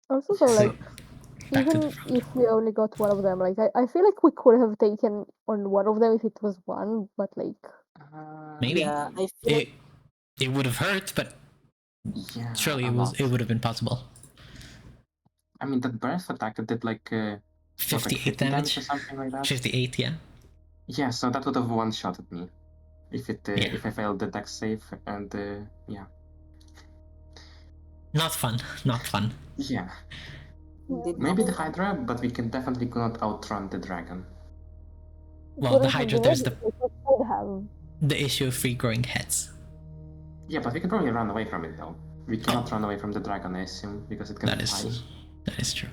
Speaker 2: Also, so
Speaker 1: So,
Speaker 2: like,
Speaker 1: back to
Speaker 2: even
Speaker 1: the front.
Speaker 2: if we only got one of them, like, I feel like we could have taken on one of them if it was one, but like,
Speaker 1: Maybe
Speaker 3: Yeah, I feel
Speaker 1: it would have hurt, but
Speaker 4: Yeah.
Speaker 1: surely
Speaker 4: a
Speaker 1: it
Speaker 4: lot.
Speaker 1: would have been possible.
Speaker 4: I mean, that breath attack that did like
Speaker 1: 58
Speaker 4: 50
Speaker 1: damage?
Speaker 4: or something like that.
Speaker 1: 58, yeah.
Speaker 4: Yeah, so that would have one-shotted me if it
Speaker 1: Yeah.
Speaker 4: if I failed the dex save, and yeah.
Speaker 1: Not fun. Not fun.
Speaker 4: Yeah.
Speaker 3: did
Speaker 4: Maybe
Speaker 3: not-
Speaker 4: the Hydra, but we can definitely could not outrun the dragon.
Speaker 1: Well, the
Speaker 2: couldn't have
Speaker 1: Hydra,
Speaker 2: been
Speaker 1: there's
Speaker 2: able to, we could have.
Speaker 1: the issue of regrowing heads.
Speaker 4: Yeah, but we can probably run away from it though. We cannot run away from the dragon, I assume, because it can
Speaker 1: That
Speaker 4: fly.
Speaker 1: is true.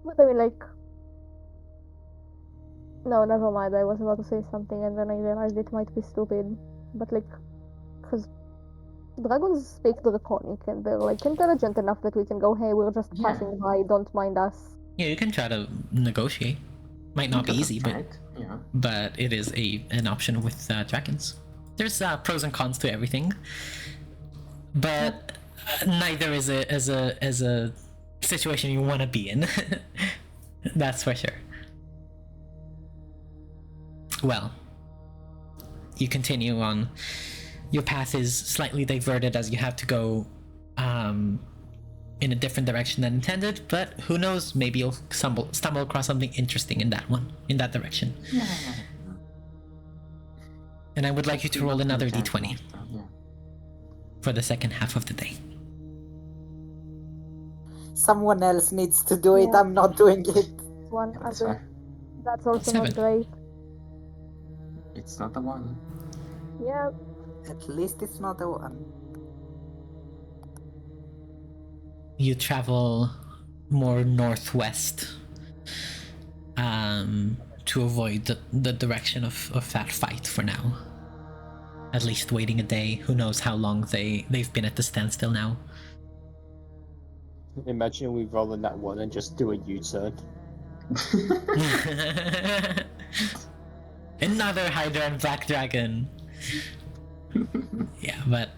Speaker 2: But I mean, like, no, never mind. I was about to say something, and then I realized it might be stupid. But like, because dragons speak Draconic, and they're like intelligent enough that we can go, "Hey, we're just
Speaker 4: Yeah.
Speaker 2: passing by. Don't mind us."
Speaker 1: Yeah, you can try to negotiate. Might not be
Speaker 4: We could have
Speaker 1: easy,
Speaker 4: tried, yeah.
Speaker 1: but it is an option with dragons. There's pros and cons to everything, but neither is a situation you want to be in. That's for sure. Well, you continue on. Your path is slightly diverted as you have to go in a different direction than intended, but who knows, maybe you'll stumble across something interesting in that direction. And I would like you to roll another d20
Speaker 4: Yeah.
Speaker 1: for the second half of the day.
Speaker 3: Someone else needs to do it.
Speaker 2: Yeah.
Speaker 3: I'm not doing it.
Speaker 2: One,
Speaker 4: That's
Speaker 2: other.
Speaker 4: fair.
Speaker 2: That's also
Speaker 1: 7.
Speaker 2: not great.
Speaker 4: It's not the one.
Speaker 2: Yeah,
Speaker 3: At least it's not a one.
Speaker 1: You travel more northwest to avoid the direction of that fight for now. At least waiting a day. Who knows how long they've been at the standstill now.
Speaker 5: Imagine we roll in that one and just do a U-turn.
Speaker 1: Another Hydra and Black Dragon. Yeah, but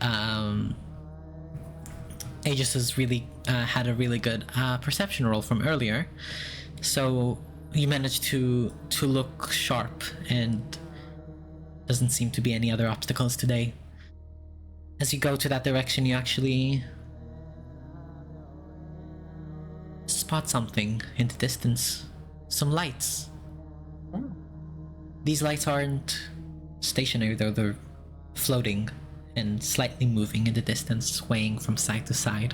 Speaker 1: Aegis has really had a really good perception roll from earlier, so you managed to look sharp, and doesn't seem to be any other obstacles today. As you go to that direction, you actually spot something in the distance. Some lights. These lights aren't stationary, though. They're floating and slightly moving in the distance, swaying from side to side.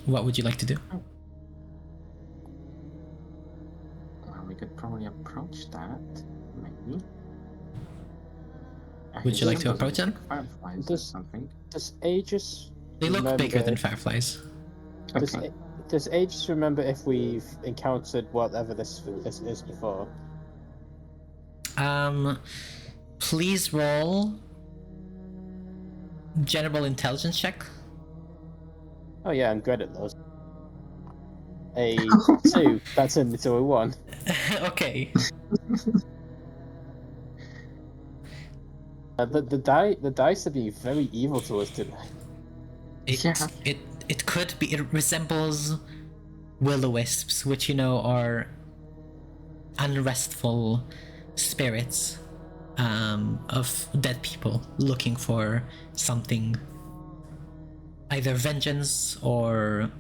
Speaker 1: What would you like to do?
Speaker 4: Well, we could probably approach that, maybe.
Speaker 1: Would you like to approach them?
Speaker 4: Fireflies or
Speaker 5: Does-
Speaker 4: something.
Speaker 5: Does Aegis
Speaker 1: They look
Speaker 5: remember
Speaker 1: bigger than fireflies.
Speaker 4: Okay.
Speaker 5: Does Aegis remember if we've encountered whatever this is before?
Speaker 1: Please roll general intelligence check.
Speaker 5: Oh yeah, I'm good at those. A 2, that's into a 1.
Speaker 1: Okay.
Speaker 5: The dice are being very evil to us today.
Speaker 1: It could be. It resembles will-o-wisps, which you know are unrestful spirits of dead people looking for something, either vengeance or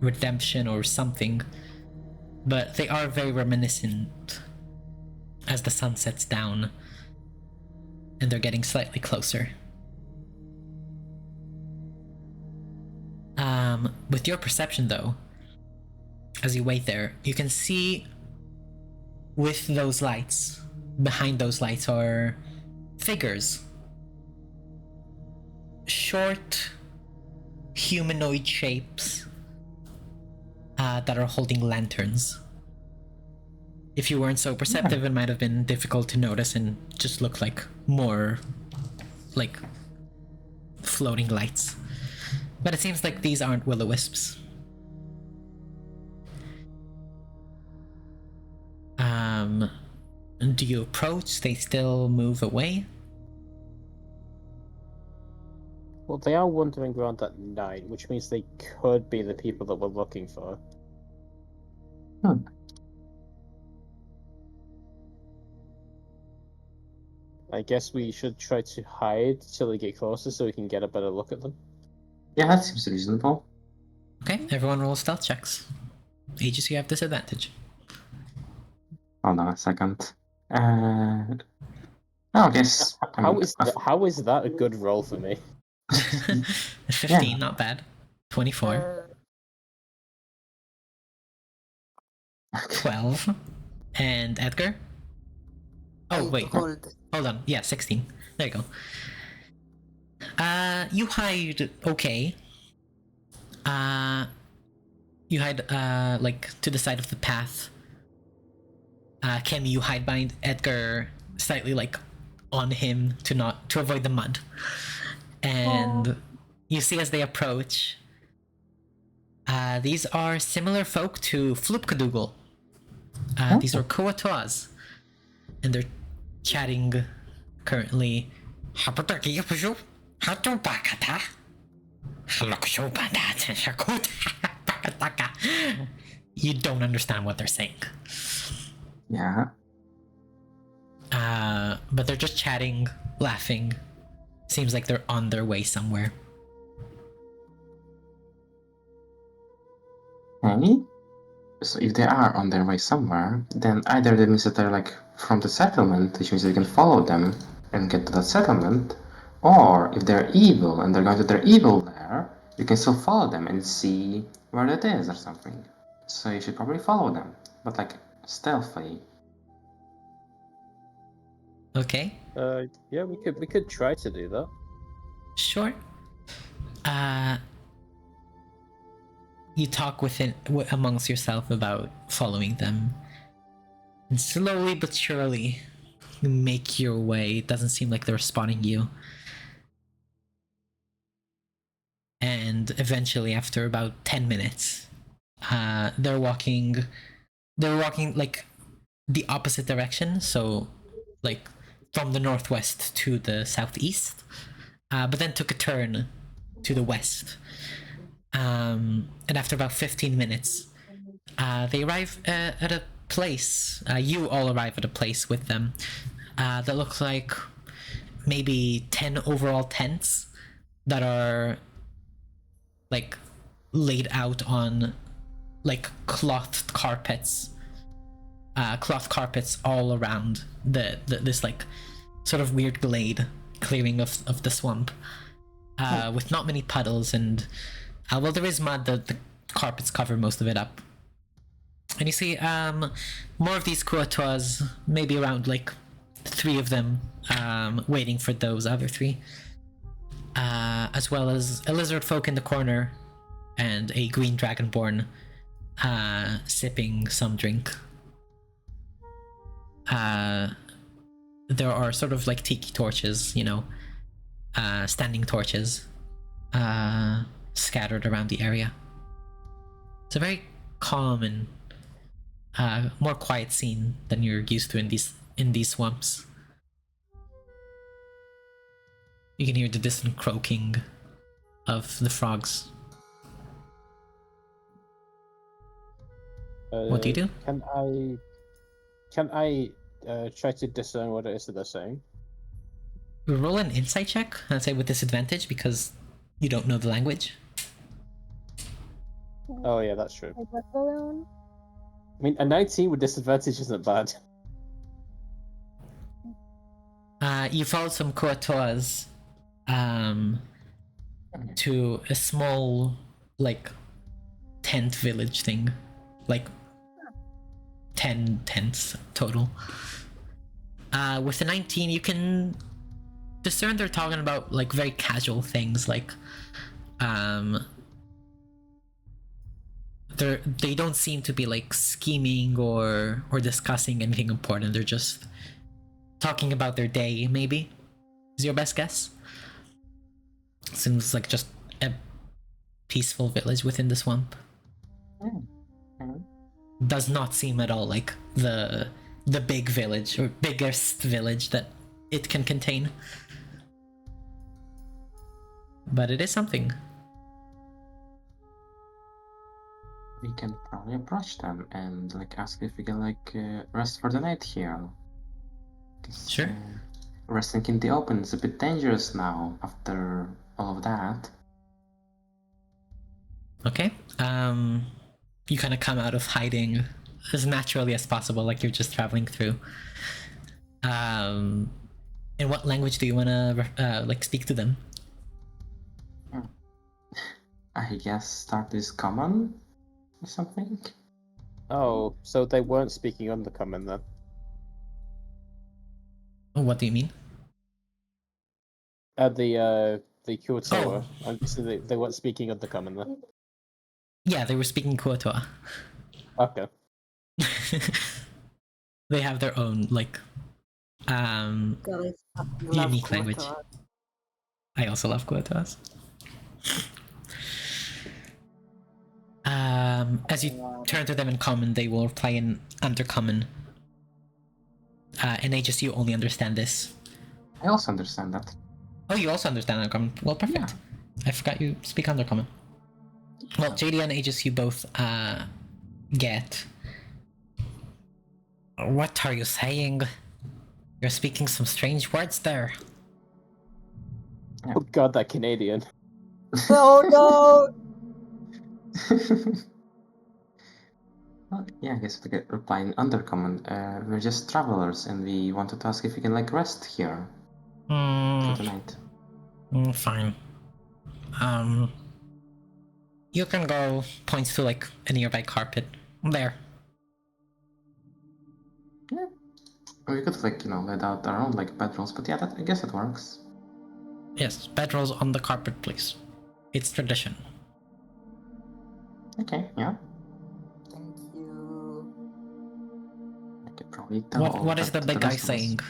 Speaker 1: redemption or something. But they are very reminiscent as the sun sets down, and they're getting slightly closer. With your perception, though, as you wait there, you can see with those lights, behind those lights are figures. Short, humanoid shapes that are holding lanterns. If you weren't so perceptive, it might have been difficult to notice and just look like more like floating lights. But it seems like these aren't will-o-wisps. Do you approach? They still move away?
Speaker 5: Well, they are wandering around at night, which means they could be the people that we're looking for. I guess we should try to hide till they get closer so we can get a better look at them.
Speaker 4: Yeah, that seems reasonable.
Speaker 1: Okay, everyone roll stealth checks. Aegis, you have disadvantage.
Speaker 4: Hold on a second. I guess.
Speaker 5: How is that a good roll for me?
Speaker 1: 15,
Speaker 4: Yeah.
Speaker 1: not bad. 24. 12. And Edgar? Oh, wait.
Speaker 3: Hold.
Speaker 1: Hold on. Yeah, 16. There you go. You hide okay. You hide, like, to the side of the path. Kemi, you hide behind Edgar, slightly, like, on him to avoid the mud. And you see as they approach, these are similar folk to Floopkadoogle. These are Koatoas. And they're chatting currently. You don't understand what they're saying.
Speaker 4: Yeah.
Speaker 1: But they're just chatting, laughing. Seems like they're on their way somewhere.
Speaker 4: Hey? So if they are on their way somewhere, then either that means that they're like from the settlement, which means that you can follow them and get to that settlement, or if they're evil and they're going to their evil lair, you can still follow them and see where that is or something. So you should probably follow them, but like stealthily.
Speaker 1: Okay,
Speaker 5: Yeah, we could try to do that.
Speaker 1: sure. You talk amongst yourself about following them, and slowly but surely, you make your way. It doesn't seem like they're spotting you. And eventually, after about 10 minutes, they're walking like the opposite direction, so like from the northwest to the southeast, but then took a turn to the west. And after about 15 minutes, they arrive at a place. You all arrive at a place with them that looks like maybe 10 overall tents that are like laid out on like cloth carpets all around this like sort of weird glade clearing of the swamp, with not many puddles, and well, there is mud. The carpets cover most of it up, and you see more of these kuatoas, maybe around like 3 of them, waiting for those other 3, as well as a lizard folk in the corner and a green dragonborn sipping some drink. There are sort of like tiki torches, standing torches, scattered around the area. It's a very calm and more quiet scene than you're used to in these swamps. You can hear the distant croaking of the frogs. What do you do?
Speaker 5: Can I try to discern what it is that they're saying?
Speaker 1: Roll an insight check, I'd say with disadvantage because you don't know the language.
Speaker 5: Oh yeah, that's true.
Speaker 2: I got alone.
Speaker 5: I mean, a 19 with disadvantage isn't bad.
Speaker 1: You followed some kuatoas to a small like tent village thing, like 10 tents total. With the 19, you can discern they're talking about like very casual things, like they don't seem to be like scheming or discussing anything important. They're just talking about their day, maybe, is your best guess. Seems like just a peaceful village within the swamp. Does not seem at all like the big village or biggest village that it can contain. But it is something.
Speaker 4: We can probably approach them and like ask if we can like rest for the night here. 'Cause,
Speaker 1: Sure.
Speaker 4: resting in the open is a bit dangerous now after all of that.
Speaker 1: Okay. You kind of come out of hiding as naturally as possible, like you're just traveling through. In what language do you want to like speak to them?
Speaker 4: I guess start is common or something.
Speaker 5: Oh, so they weren't speaking Undercommon then?
Speaker 1: What do you mean?
Speaker 5: The Kuotoa.
Speaker 1: Oh.
Speaker 5: So they weren't speaking Undercommon then?
Speaker 1: Yeah, they were speaking Kuatoa.
Speaker 5: Okay.
Speaker 1: They have their own like
Speaker 6: God, I fucking love
Speaker 1: unique language.
Speaker 6: Kuatoa.
Speaker 1: I also love Kuatoas. As you turn to them in common, they will reply in Undercommon. And just you only understand this.
Speaker 4: I also understand that.
Speaker 1: Oh, you also understand Undercommon. Well, perfect. I forgot you speak Undercommon. Well, JD and Aegis, you both get. What are you saying? You're speaking some strange words there.
Speaker 5: Oh god, that Canadian.
Speaker 3: Oh no!
Speaker 4: Well, yeah, I guess we could reply in Undercommon. We're just travelers, and we wanted to ask if we can like rest here for the night.
Speaker 1: Fine. You can go. Points to like a nearby carpet. There.
Speaker 4: Yeah. We could like let out our own like bedrolls, but yeah, I guess it works.
Speaker 1: Yes, bedrolls on the carpet, please. It's tradition.
Speaker 4: Okay, yeah.
Speaker 3: Thank you.
Speaker 4: I could probably tell all
Speaker 1: What is
Speaker 4: that
Speaker 1: the
Speaker 4: to
Speaker 1: big guy
Speaker 4: rest of us.
Speaker 1: saying?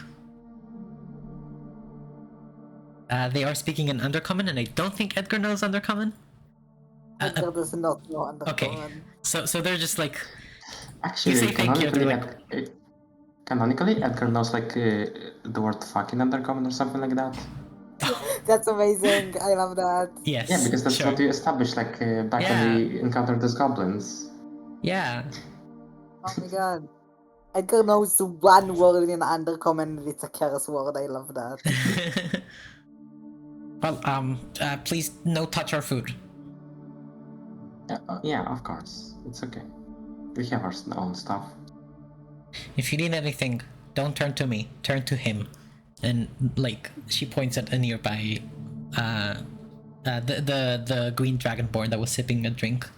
Speaker 1: They are speaking in Undercommon, and I don't think Edgar knows Undercommon.
Speaker 3: Edgar does not know
Speaker 1: Okay,
Speaker 3: Undercommon.
Speaker 1: so they're just like,
Speaker 4: Actually,
Speaker 1: you say thank you, they're like,
Speaker 4: canonically, Edgar knows like the word fucking Undercommon or something like that.
Speaker 3: That's amazing. I love that.
Speaker 1: yes.
Speaker 4: Yeah, because that's
Speaker 1: sure.
Speaker 4: what we established like back
Speaker 1: Yeah.
Speaker 4: when we encountered those goblins.
Speaker 1: Yeah.
Speaker 3: Oh my god. Edgar knows one word in Undercommon and it's a curse word. I love that.
Speaker 1: Well, please no touch our food.
Speaker 4: Yeah, of course. It's okay. We have our own stuff.
Speaker 1: If you need anything, don't turn to me. Turn to him. And like she points at a nearby, the green dragonborn that was sipping a drink.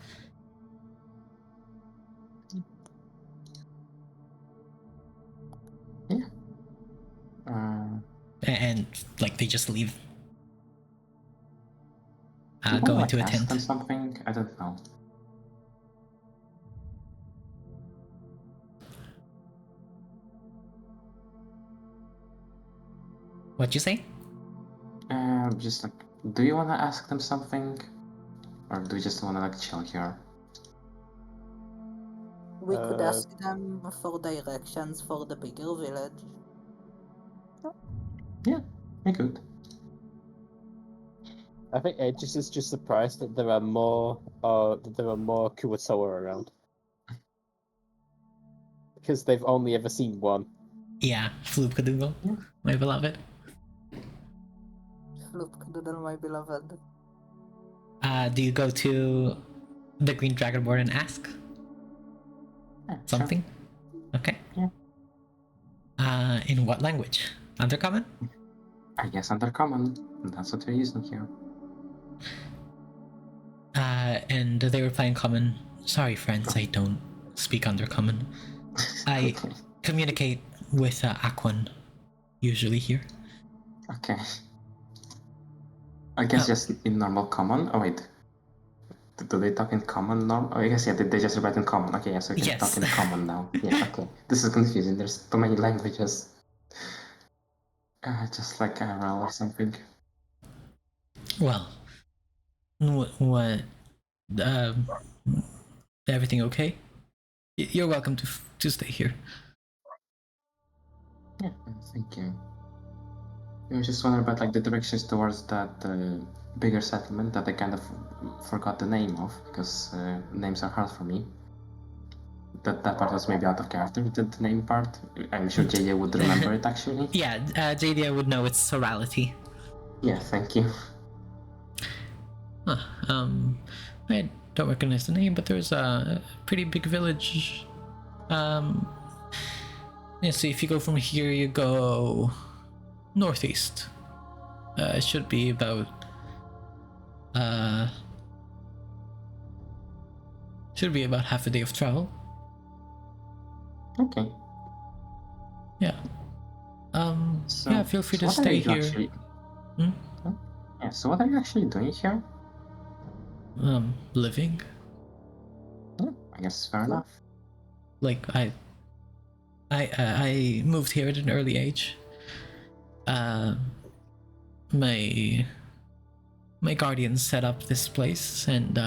Speaker 4: Yeah.
Speaker 1: And like they just leave.
Speaker 4: Do you
Speaker 1: Go
Speaker 4: want to
Speaker 1: into
Speaker 4: like
Speaker 1: a
Speaker 4: ask them
Speaker 1: tent.
Speaker 4: something? I don't know.
Speaker 1: What'd you say?
Speaker 4: Just like, do you want to ask them something, or do you just want to like chill here?
Speaker 3: We could ask them for directions for the bigger village.
Speaker 4: Yeah, we could.
Speaker 5: I think Aegis is just surprised that there are more Kuwatoa around. Because they've only ever seen one.
Speaker 1: Yeah, Floopkadoodle, my beloved.
Speaker 3: Floopkadoodle, my beloved.
Speaker 1: Do you go to the green dragonborn and ask something? Sure. Okay.
Speaker 4: Yeah.
Speaker 1: In what language? Undercommon?
Speaker 4: I guess Undercommon. That's what we're using here.
Speaker 1: And they reply in common. Sorry, friends, I don't speak Undercommon. I communicate with Aquan, usually here.
Speaker 4: Okay. I guess just in normal common. Oh wait. Do they talk in common normal? Oh, I guess yeah. They just write in common. Okay, yeah. So we can talk in common now. Yeah. Okay. This is confusing. There's too many languages. Just like IRL or something.
Speaker 1: Well, what? Everything okay? You're welcome to stay here.
Speaker 4: Yeah, thank you. I was just wondering about like the directions towards that bigger settlement that I kind of forgot the name of because names are hard for me. That part was maybe out of character, the name part. I'm sure JJ would remember it actually.
Speaker 1: Yeah, JD would know it's Sorality.
Speaker 4: Yeah, thank you.
Speaker 1: I don't recognize the name, but there's a pretty big village. Yeah, so if you go from here, you go northeast. It should be about half a day of travel.
Speaker 4: Okay.
Speaker 1: Yeah.
Speaker 4: So,
Speaker 1: yeah, feel free to stay here.
Speaker 4: Actually... Yeah, so what are you actually doing here?
Speaker 1: Living.
Speaker 4: Yeah, I guess fair enough.
Speaker 1: Like I moved here at an early age. My guardians set up this place, and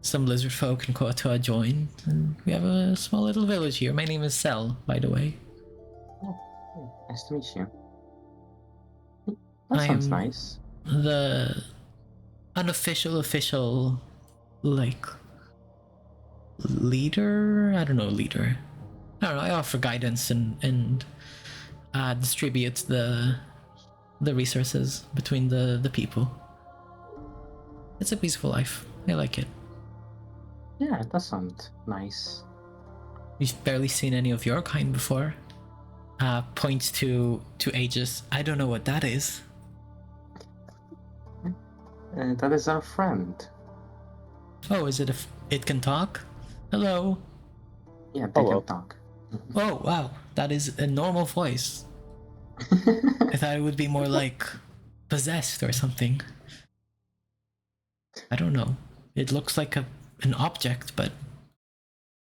Speaker 1: some lizard folk and Koatoa joined, and we have a small little village here. My name is Sel, by the way.
Speaker 4: Oh, nice to meet you. That sounds nice.
Speaker 1: The official, like, leader? I don't know, leader. I don't know, I offer guidance and distribute the resources between the people. It's a peaceful life. I like it.
Speaker 4: Yeah, it does sound nice.
Speaker 1: We've barely seen any of your kind before. Points to Aegis. I don't know what that is.
Speaker 4: That is our friend.
Speaker 1: Oh, is it it can talk? Hello.
Speaker 4: Yeah, they
Speaker 5: Hello.
Speaker 4: can talk.
Speaker 1: Oh, wow. That is a normal voice. I thought it would be more like possessed or something. I don't know. It looks like an object, but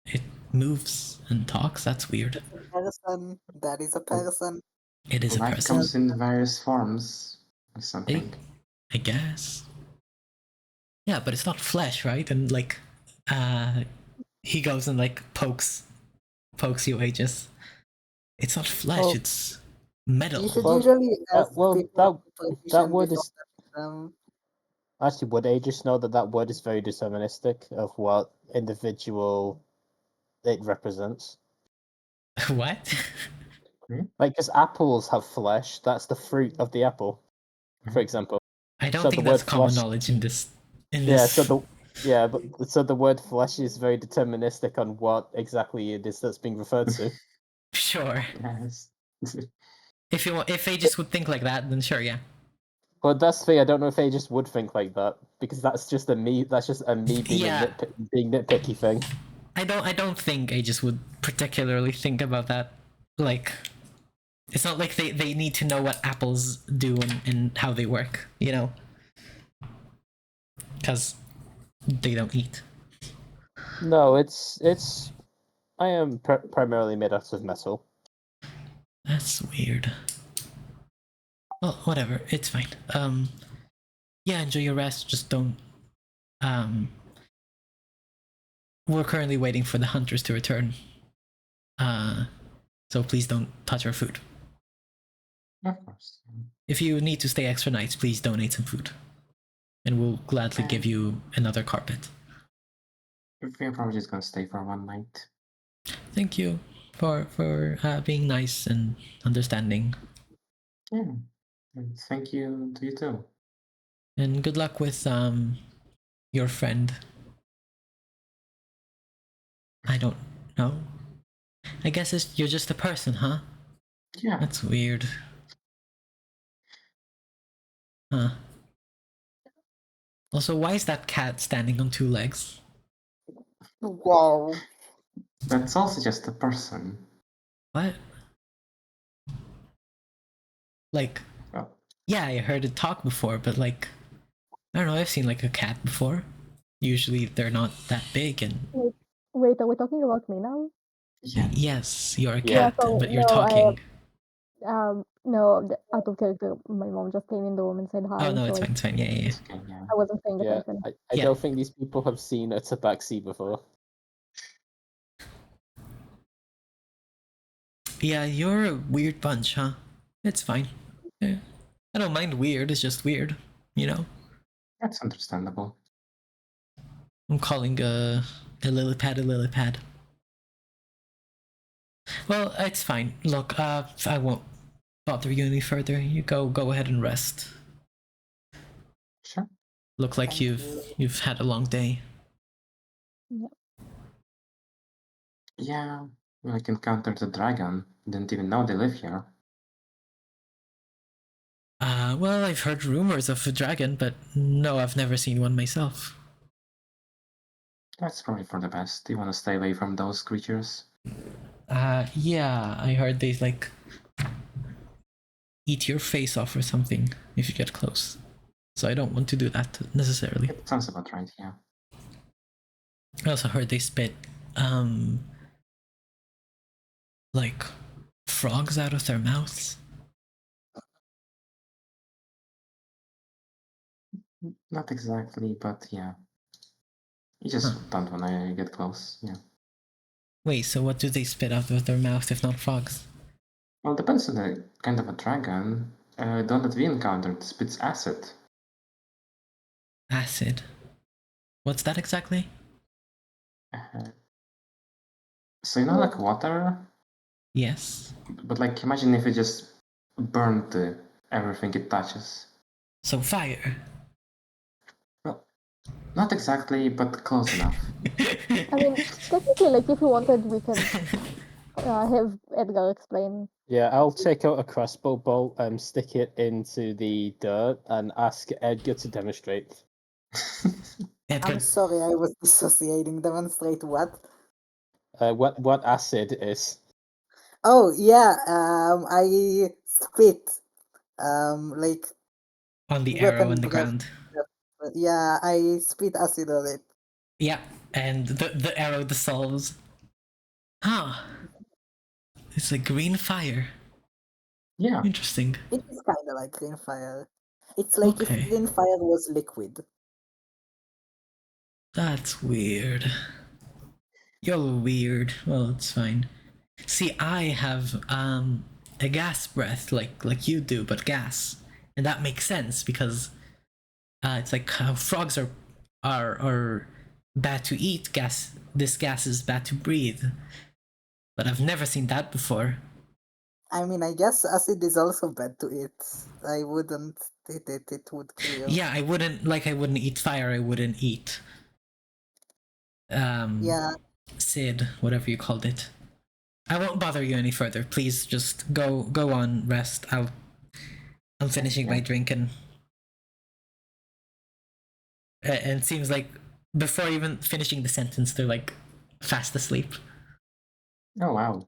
Speaker 1: it moves and talks. That's weird.
Speaker 3: Person, that is a person.
Speaker 1: It is a
Speaker 4: Life
Speaker 1: person.
Speaker 4: comes in various forms or
Speaker 1: I,
Speaker 4: something.
Speaker 1: I guess. Yeah, but it's not flesh, right? And like, he goes and like pokes you, Aegis. It's not flesh.
Speaker 5: Oh.
Speaker 1: It's metal.
Speaker 3: You should
Speaker 5: Well,
Speaker 3: usually ask
Speaker 5: well,
Speaker 3: people
Speaker 5: that
Speaker 3: permission
Speaker 5: word
Speaker 3: before
Speaker 5: is
Speaker 3: touching them.
Speaker 5: actually. Would Aegis know that that word is very deterministic of what individual it represents?
Speaker 1: What?
Speaker 5: Like, because apples have flesh. That's the fruit of the apple, for example.
Speaker 1: I don't
Speaker 5: So
Speaker 1: think
Speaker 5: the
Speaker 1: that's
Speaker 5: word
Speaker 1: common
Speaker 5: flesh.
Speaker 1: knowledge in this.
Speaker 5: Yeah. So the word flesh is very deterministic on what exactly it is that's being referred to.
Speaker 1: Sure.
Speaker 4: Yes.
Speaker 1: If Aegis would think like that, then sure, yeah.
Speaker 5: But that's the thing. I don't know if Aegis would think like that because that's just a me. That's just a me being
Speaker 1: Yeah.
Speaker 5: being nitpicky thing.
Speaker 1: I don't think Aegis would particularly think about that. Like, it's not like they need to know what apples do and how they work, you know? Because they don't eat.
Speaker 5: No, it's. I am primarily made out of metal.
Speaker 1: That's weird. Well, whatever. It's fine. Yeah, enjoy your rest. Just don't. We're currently waiting for the hunters to return. So please don't touch our food.
Speaker 4: Of course.
Speaker 1: If you need to stay extra nights, please donate some food, and we'll gladly give you another carpet.
Speaker 4: We're probably just gonna stay for one night.
Speaker 1: Thank you for being nice and understanding,
Speaker 4: Yeah. And thank you to you too.
Speaker 1: and good luck with your friend. I don't know. I guess you're just a person, huh?
Speaker 4: Yeah.
Speaker 1: That's weird. Huh. Also, why is that cat standing on two legs?
Speaker 3: Wow.
Speaker 4: That's also just a person.
Speaker 1: What? Like,
Speaker 4: Oh.
Speaker 1: yeah, I heard it talk before, but like, I don't know, I've seen like a cat before. Usually they're not that big and
Speaker 2: Wait, are we talking about me now?
Speaker 4: Yeah.
Speaker 1: yes, you're a
Speaker 5: Yeah.
Speaker 1: cat,
Speaker 2: so
Speaker 1: but you're
Speaker 2: no,
Speaker 1: talking.
Speaker 2: No, out of character, my mom just came in the room and said hi.
Speaker 1: Oh no,
Speaker 2: so
Speaker 1: it's fine, it's fine. Yeah, yeah, yeah.
Speaker 4: It's okay, yeah.
Speaker 2: I wasn't paying
Speaker 5: Yeah,
Speaker 2: attention.
Speaker 5: I
Speaker 1: Yeah.
Speaker 5: don't think these people have seen a tabaxi before.
Speaker 1: Yeah, you're a weird bunch, huh? It's fine. Yeah. I don't mind weird, it's just weird, you know?
Speaker 4: That's understandable.
Speaker 1: I'm calling a lily pad a lily pad. Well, it's fine. Look, I won't bother you any further. You go ahead and rest.
Speaker 4: Sure.
Speaker 1: Look like
Speaker 3: Thank you.
Speaker 1: you've had a long day.
Speaker 4: Yeah. Like encountered the dragon. Didn't even know they live here.
Speaker 1: Well, I've heard rumors of a dragon, but no, I've never seen one myself.
Speaker 4: That's probably for the best. You wanna stay away from those creatures?
Speaker 1: Yeah, I heard they like eat your face off or something if you get close. So I don't want to do that necessarily.
Speaker 4: It sounds about right, yeah.
Speaker 1: I also heard they spit like frogs out of their mouths.
Speaker 4: Not exactly, but yeah. You just don't wanna get close, yeah.
Speaker 1: Wait, so what do they spit out of their mouth if not frogs?
Speaker 4: Well, depends on the kind of a dragon. The one that we encountered spits acid.
Speaker 1: Acid. What's that exactly?
Speaker 4: So you know, like water,
Speaker 1: Yes.
Speaker 4: but like imagine if it just burned everything it touches.
Speaker 1: So fire.
Speaker 4: Well, Not exactly, but close enough.
Speaker 2: I mean, technically, like, if you wanted, we can have Edgar explain.
Speaker 5: Yeah, I'll take out a crossbow bolt and stick it into the dirt and ask Edgar to demonstrate.
Speaker 1: Edgar,
Speaker 3: I'm sorry, I was dissociating. Demonstrate what?
Speaker 5: What acid is.
Speaker 3: Oh yeah, I spit. Like
Speaker 1: on the arrow on the
Speaker 3: breath.
Speaker 1: ground.
Speaker 3: Yeah, I spit acid on it.
Speaker 1: Yeah, and the arrow dissolves. Huh. It's a green fire.
Speaker 4: Yeah.
Speaker 1: Interesting.
Speaker 3: It is kind of like green fire. It's like
Speaker 1: Okay.
Speaker 3: if green fire was liquid.
Speaker 1: That's weird. You're weird. Well, it's fine. See, I have a gas breath like you do, but gas. And that makes sense because it's like how frogs are bad to eat, this gas is bad to breathe. But I've never seen that before.
Speaker 3: I mean, I guess acid is also bad to eat. I wouldn't eat it, it would kill you.
Speaker 1: Yeah, I wouldn't eat fire, I wouldn't eat
Speaker 3: Yeah,
Speaker 1: Sid, whatever you called it. I won't bother you any further. Please just go on, rest. I'm finishing my drink and it seems like before even finishing the sentence, they're like fast asleep.
Speaker 4: Oh wow.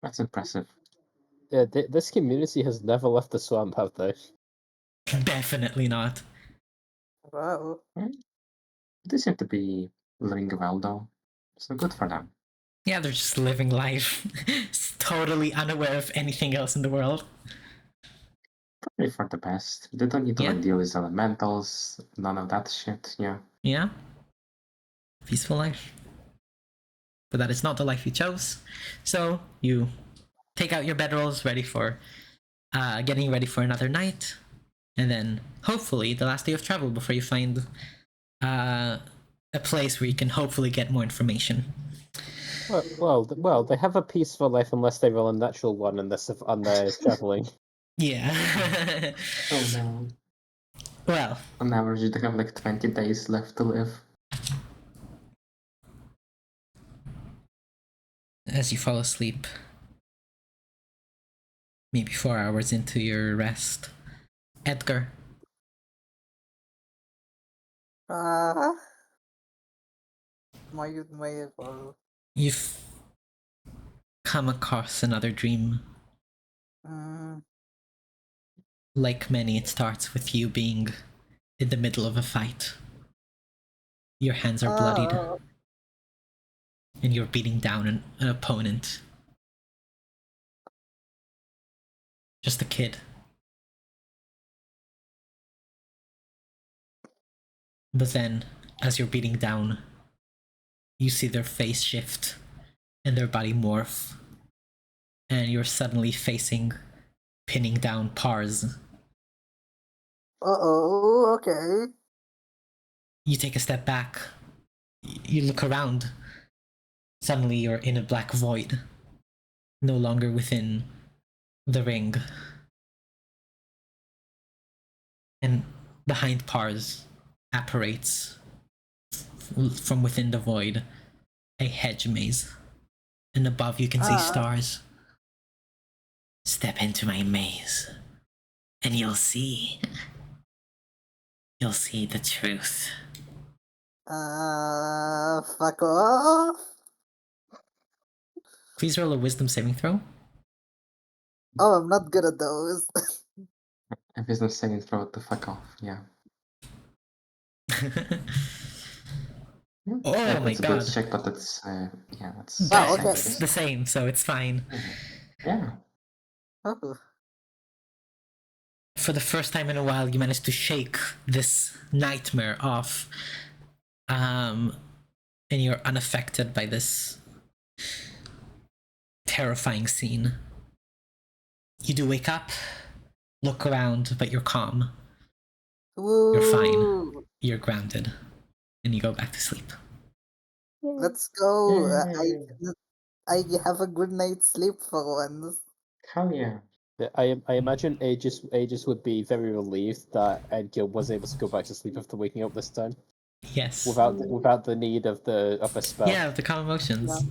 Speaker 4: That's impressive.
Speaker 5: Yeah, this community has never left the swamp, have they?
Speaker 1: Definitely not.
Speaker 3: wow.
Speaker 4: They seem to be living well though. So good for them.
Speaker 1: Yeah, they're just living life, totally unaware of anything else in the world.
Speaker 4: Probably for the best. They don't need to
Speaker 1: Yeah.
Speaker 4: like deal with elementals, none of that shit, yeah.
Speaker 1: Yeah. Peaceful life. But that is not the life you chose. So you take out your bedrolls, getting ready for another night, and then hopefully the last day of travel before you find a place where you can hopefully get more information.
Speaker 5: Well, they have a peaceful life unless they roll a natural one and they're traveling.
Speaker 1: Yeah.
Speaker 4: Oh no.
Speaker 1: Well,
Speaker 4: On average they have like 20 days left to live.
Speaker 1: as you fall asleep, maybe 4 hours into your rest, Edgar,
Speaker 3: Ah, my role.
Speaker 1: you've come across another dream.
Speaker 3: Mm,
Speaker 1: Like many, it starts with you being in the middle of a fight. Your hands are bloodied,
Speaker 3: oh,
Speaker 1: and you're beating down an opponent. Just a kid. But then, as you're beating down, you see their face shift and their body morph, and you're suddenly pinning down Pars.
Speaker 3: uh-oh, okay.
Speaker 1: You take a step back, you look around. Suddenly, you're in a black void, no longer within the ring. And behind Pars apparates from within the void a hedge maze. And above you can see stars. Step into my maze, and you'll see. You'll see the truth.
Speaker 3: Fuck off.
Speaker 1: Please roll a wisdom saving throw.
Speaker 3: Oh, I'm not good at those.
Speaker 4: A business saving throw to fuck off, yeah.
Speaker 1: Oh my
Speaker 4: It's a
Speaker 1: god.
Speaker 4: good check, but it's yeah, that's
Speaker 3: Wow,
Speaker 4: same, I
Speaker 3: okay.
Speaker 1: It's
Speaker 4: guess.
Speaker 1: the same, so it's fine.
Speaker 4: Yeah.
Speaker 3: Oh.
Speaker 1: For the first time in a while, you managed to shake this nightmare off. And you're unaffected by this terrifying scene. You do wake up, look around, but you're calm.
Speaker 3: Woo.
Speaker 1: You're fine. You're grounded. And you go back to sleep.
Speaker 2: Yeah.
Speaker 3: Let's go.
Speaker 4: Yay.
Speaker 3: I have a good night's sleep for once.
Speaker 4: Hell yeah.
Speaker 5: I imagine Aegis would be very relieved that Edgar was able to go back to sleep after waking up this time.
Speaker 1: Yes.
Speaker 5: without the need of a spell.
Speaker 1: Yeah, the calm emotions.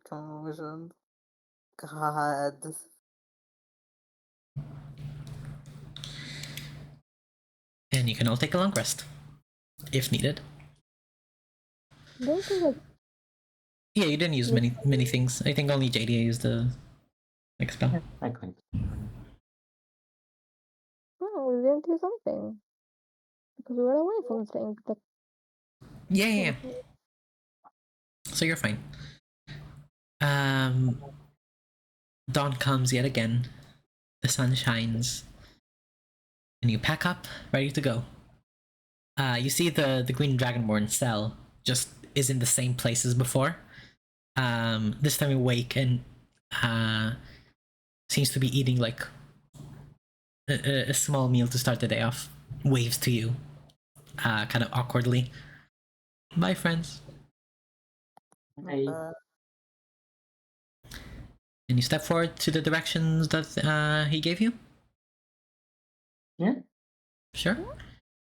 Speaker 3: Conversion. God.
Speaker 1: And you can all take a long rest. If needed.
Speaker 2: Don't think like
Speaker 1: Yeah, you didn't use many things. I think only JDA used the spell.
Speaker 4: Yeah, I think.
Speaker 2: no, we didn't use anything. Because we were away from the thing that
Speaker 1: Yeah. So you're fine. Dawn comes yet again. The sun shines. And you pack up, ready to go. You see the Green Dragonborn cell just is in the same place as before. This time awake and seems to be eating like a small meal to start the day off. Waves to you, kind of awkwardly. Bye, friends.
Speaker 4: Hey.
Speaker 1: And you step forward to the directions that he gave you?
Speaker 4: Yeah.
Speaker 1: Sure.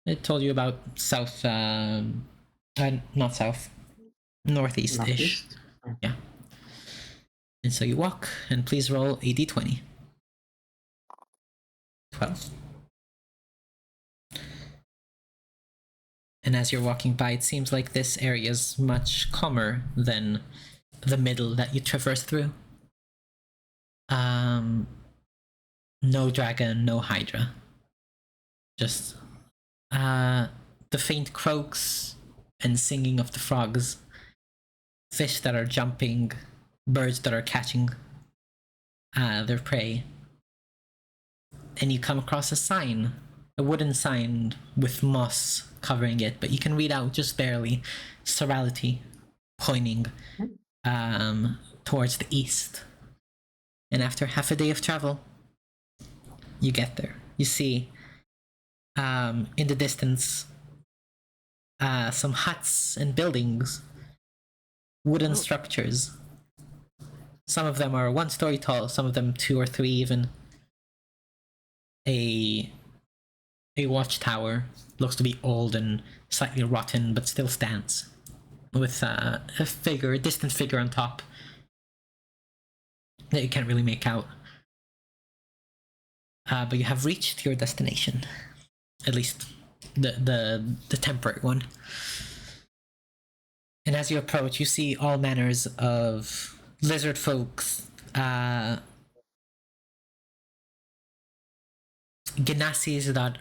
Speaker 1: It told you about south, not south, northeast-ish.
Speaker 4: Northeast?
Speaker 1: Yeah. And so you walk, and please roll a d20. 12. And as you're walking by, it seems like this area is much calmer than the middle that you traverse through. No dragon, no hydra. Just the faint croaks and singing of the frogs, fish that are jumping, birds that are catching their prey. And you come across a sign, a wooden sign with moss covering it, but you can read out just barely Serality, pointing towards the east. And after half a day of travel, you get there. You see in the distance some huts and buildings, wooden structures. Some of them are 1 story tall, some of them 2 or 3 even. A watchtower looks to be old and slightly rotten, but still stands, with a distant figure on top that you can't really make out. But you have reached your destination, at least the temporary one. And as you approach, you see all manners of lizard folks, Ganassis that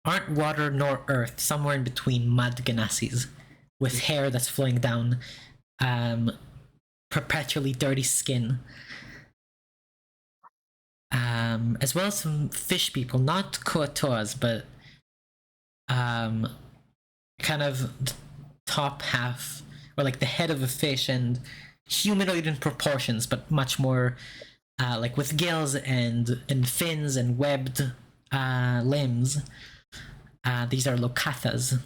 Speaker 1: aren't water nor earth, somewhere in between mud Ganassis, with hair that's flowing down, perpetually dirty skin. As well as some fish people, not Koatoas, but kind of the top half, or like the head of a fish, and humanoid in proportions, but much more like with gills and fins and webbed limbs. These are Locathas.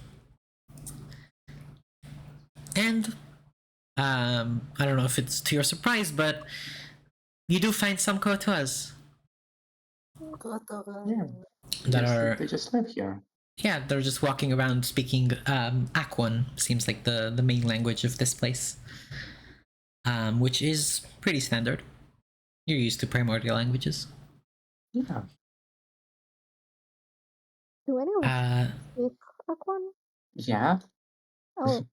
Speaker 1: And I don't know if it's to your surprise, but you do find some Koatoas
Speaker 4: Yeah.
Speaker 1: that are,
Speaker 4: They just live here.
Speaker 1: yeah, they're just walking around speaking Aquan, seems like the main language of this place, which is pretty standard. You're used to primordial languages.
Speaker 4: Yeah.
Speaker 2: do anyone speak Aquan?
Speaker 4: Yeah.
Speaker 2: Oh,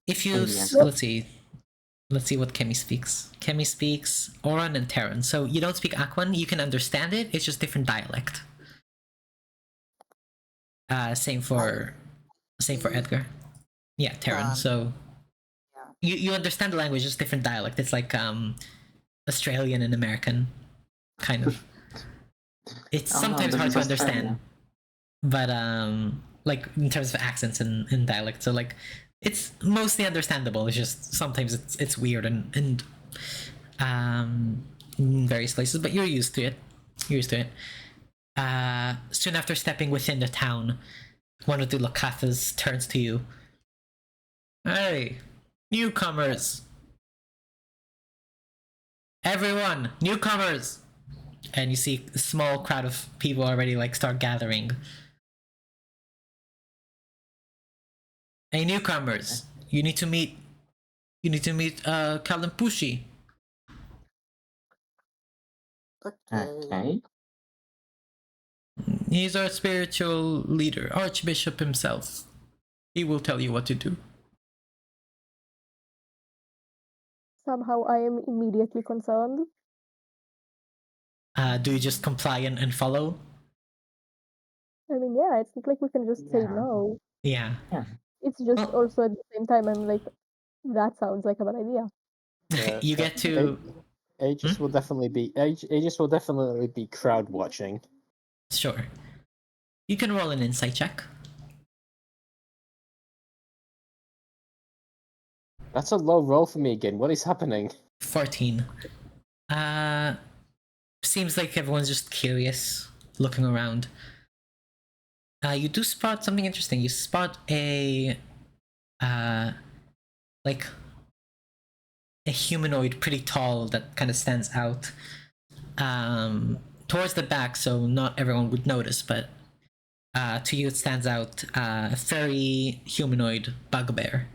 Speaker 1: If you
Speaker 4: Yes.
Speaker 1: let's see what Kemi speaks. Kemi speaks Oran and Terran. So you don't speak Aquan, you can understand it. It's just different dialect. Same for Edgar. Yeah, Terran. So you understand the language, just different dialect. It's like Australian and American, kind of. It's sometimes hard to understand, but like in terms of accents and dialect. So like it's mostly understandable. It's just sometimes it's weird and in various places, but you're used to it. You're used to it. Soon after stepping within the town, one of the Locathas turns to you. Hey, newcomers! Everyone, newcomers! And you see a small crowd of people already like start gathering. Hey, newcomers! You need to meet Kalampushi.
Speaker 4: Okay.
Speaker 1: He's our spiritual leader, Archbishop himself. He will tell you what to do.
Speaker 2: Somehow I am immediately concerned.
Speaker 1: Do you just comply and follow?
Speaker 2: I mean, yeah, it's not like we can just say
Speaker 4: Yeah.
Speaker 2: no.
Speaker 1: Yeah.
Speaker 2: It's just
Speaker 1: Well-
Speaker 2: also at the same time I'm like, that sounds like a bad idea.
Speaker 5: Yeah,
Speaker 1: You get to...
Speaker 5: Aegis will definitely be crowd watching.
Speaker 1: Sure. You can roll an insight check.
Speaker 5: That's a low roll for me again. What is happening?
Speaker 1: 14. Seems like everyone's just curious, looking around. You do spot something interesting. You spot a humanoid pretty tall that kind of stands out towards the back, so not everyone would notice, but to you it stands out. A furry humanoid bugbear,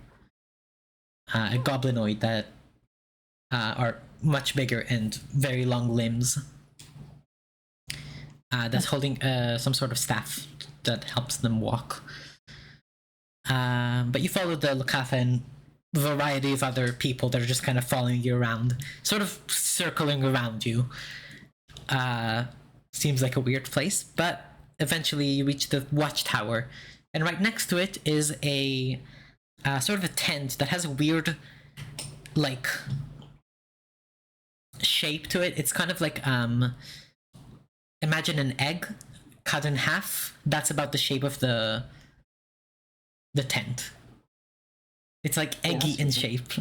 Speaker 1: a goblinoid that are much bigger and very long limbs, that's holding some sort of staff that helps them walk. But you follow the Lakatha and variety of other people that are just kind of following you around, sort of circling around you. Seems like a weird place, but eventually you reach the watchtower, and right next to it is a sort of a tent that has a weird, like, shape to it. It's kind of like imagine an egg cut in half. That's about the shape of the tent. It's like eggy in shape.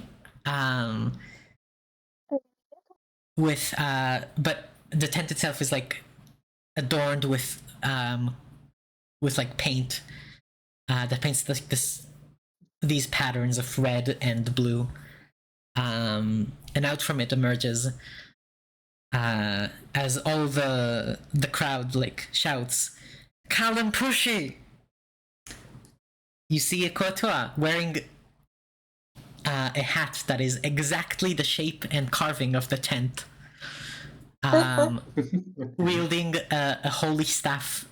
Speaker 1: With but the tent itself is like adorned with like paint that paints like these patterns of red and blue. And out from it emerges as all the crowd like shouts, "Kalampushi!" You see a Kotoa wearing a hat that is exactly the shape and carving of the tent, wielding a holy staff.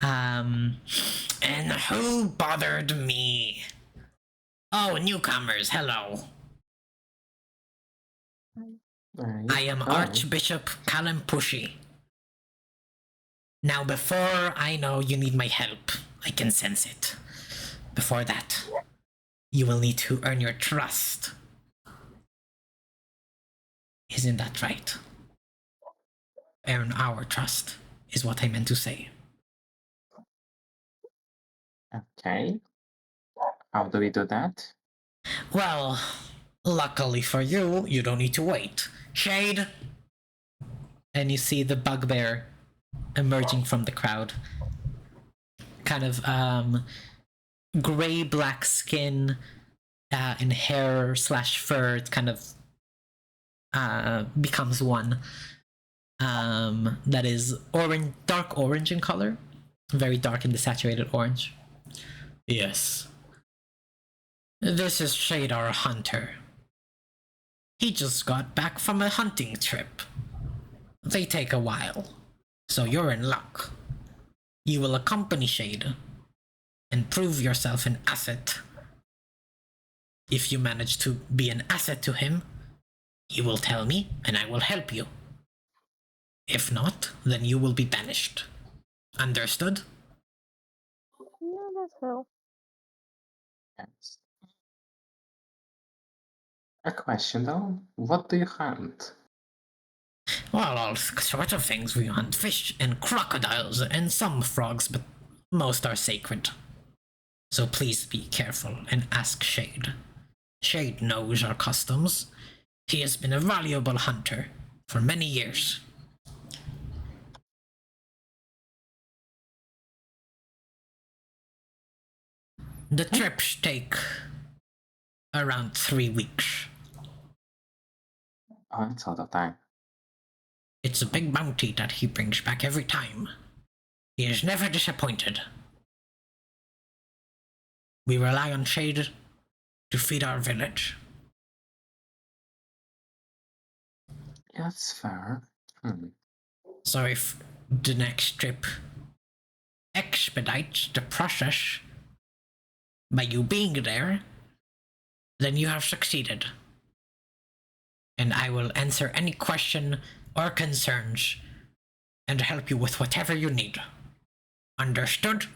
Speaker 1: And who bothered me? Oh, newcomers, hello. I am Archbishop Kalampushi. Now, before I know you need my help, I can sense it. Before that, you will need to earn your trust. Isn't that right? Earn our trust, is what I meant to say.
Speaker 4: Okay. How do we do that?
Speaker 1: Well, luckily for you, you don't need to wait. Shade! And you see the bugbear emerging from the crowd. Kind of gray-black skin and hair / fur. It kind of becomes one. That is orange, dark orange in color. Very dark in the saturated orange. Yes. This is Shade, our hunter. He just got back from a hunting trip. They take a while, so you're in luck. You will accompany Shade and prove yourself an asset. If you manage to be an asset to him, you will tell me and I will help you. If not, then you will be banished. Understood?
Speaker 2: Yeah, that's fair.
Speaker 4: Yes. A question though, what do you hunt?
Speaker 1: Well, all sorts of things. We hunt fish and crocodiles and some frogs, but most are sacred. So please be careful and ask Shade. Shade knows our customs. He has been a valuable hunter for many years. The trips take around 3 weeks.
Speaker 4: Oh, that's a lot of time.
Speaker 1: It's a big bounty that he brings back every time. He is never disappointed. We rely on shade to feed our village.
Speaker 4: Yeah, that's fair.
Speaker 1: So if the next trip expedites the process by you being there, then you have succeeded. And I will answer any question or concerns and help you with whatever you need. Understood?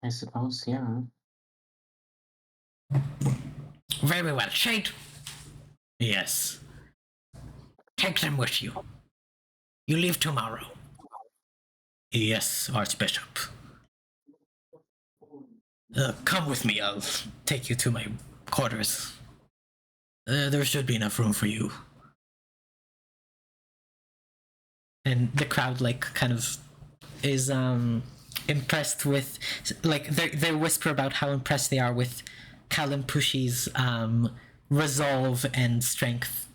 Speaker 4: I suppose, yeah.
Speaker 1: Very well. Shade? Yes. Take them with you. You leave tomorrow. Yes, Archbishop. Come with me, I'll take you to my quarters. There should be enough room for you. And the crowd, like, kind of is impressed with, like, they whisper about how impressed they are with Callum Pushy's resolve and strength.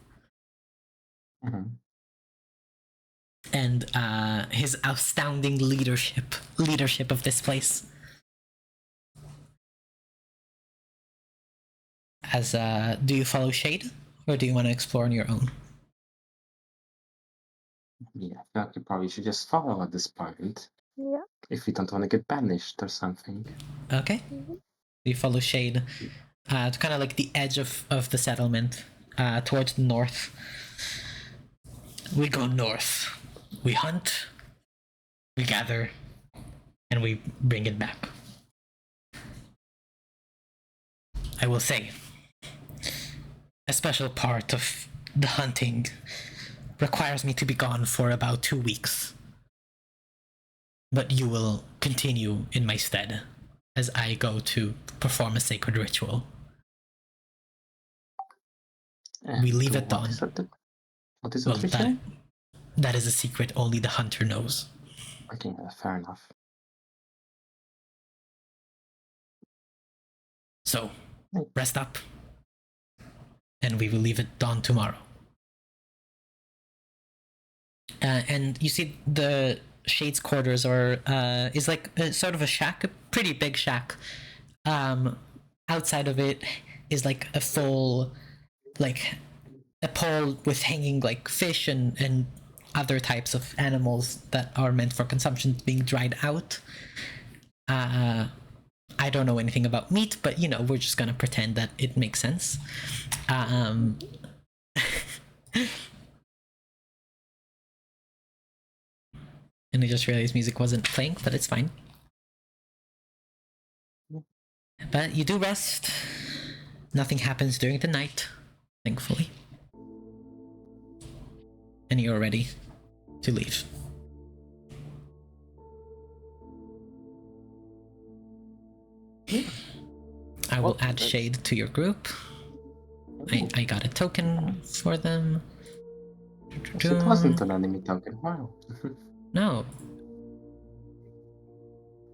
Speaker 1: And his astounding leadership of this place. As do you follow Shade, or do you want to explore on your own?
Speaker 4: Yeah, I feel like you probably should just follow at this point.
Speaker 2: Yeah.
Speaker 4: If you don't want to get banished or something.
Speaker 1: Okay. You follow Shade to kind of like the edge of the settlement, towards the north. We go north. We hunt, we gather, and we bring it back. I will say, a special part of the hunting requires me to be gone for about 2 weeks. But you will continue in my stead as I go to perform a sacred ritual. We leave at dawn.
Speaker 4: What is
Speaker 1: Well,
Speaker 4: that ritual?
Speaker 1: that is a secret only the hunter knows.
Speaker 4: Okay, fair enough.
Speaker 1: So, rest up. And we will leave at dawn tomorrow. And you see the Shade's quarters is like sort of a shack, a pretty big shack. Outside of it is like a full, like a pole with hanging like fish and other types of animals that are meant for consumption being dried out. I don't know anything about meat, but you know, we're just gonna pretend that it makes sense. And I just realized music wasn't playing, but it's fine. But you do rest. Nothing happens during the night, thankfully. And you're ready to leave. I will add Shade to your group. I got a token for them.
Speaker 4: It wasn't an enemy token, wow.
Speaker 1: No.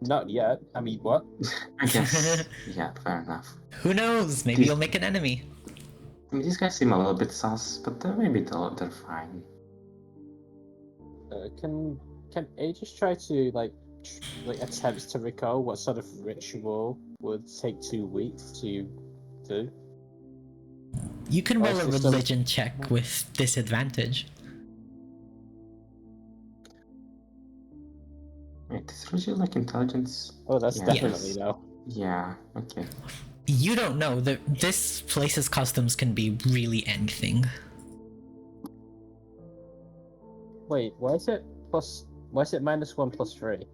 Speaker 5: Not yet. I mean, what?
Speaker 4: I guess, yeah, fair enough.
Speaker 1: Who knows? Maybe you'll make an enemy.
Speaker 4: I mean, these guys seem a little bit sus, but maybe they're fine.
Speaker 5: Can Aegis try to like attempts to recall what sort of ritual would take 2 weeks to do?
Speaker 1: You can roll a
Speaker 5: Or is it
Speaker 1: religion check with disadvantage.
Speaker 4: Wait, is religion like intelligence?
Speaker 5: Oh, that's
Speaker 4: Yeah.
Speaker 5: definitely
Speaker 1: Yes.
Speaker 5: no.
Speaker 4: Yeah, okay.
Speaker 1: You don't know that this place's customs can be really anything.
Speaker 5: Wait, why is it plus? Why is it -1 plus 3?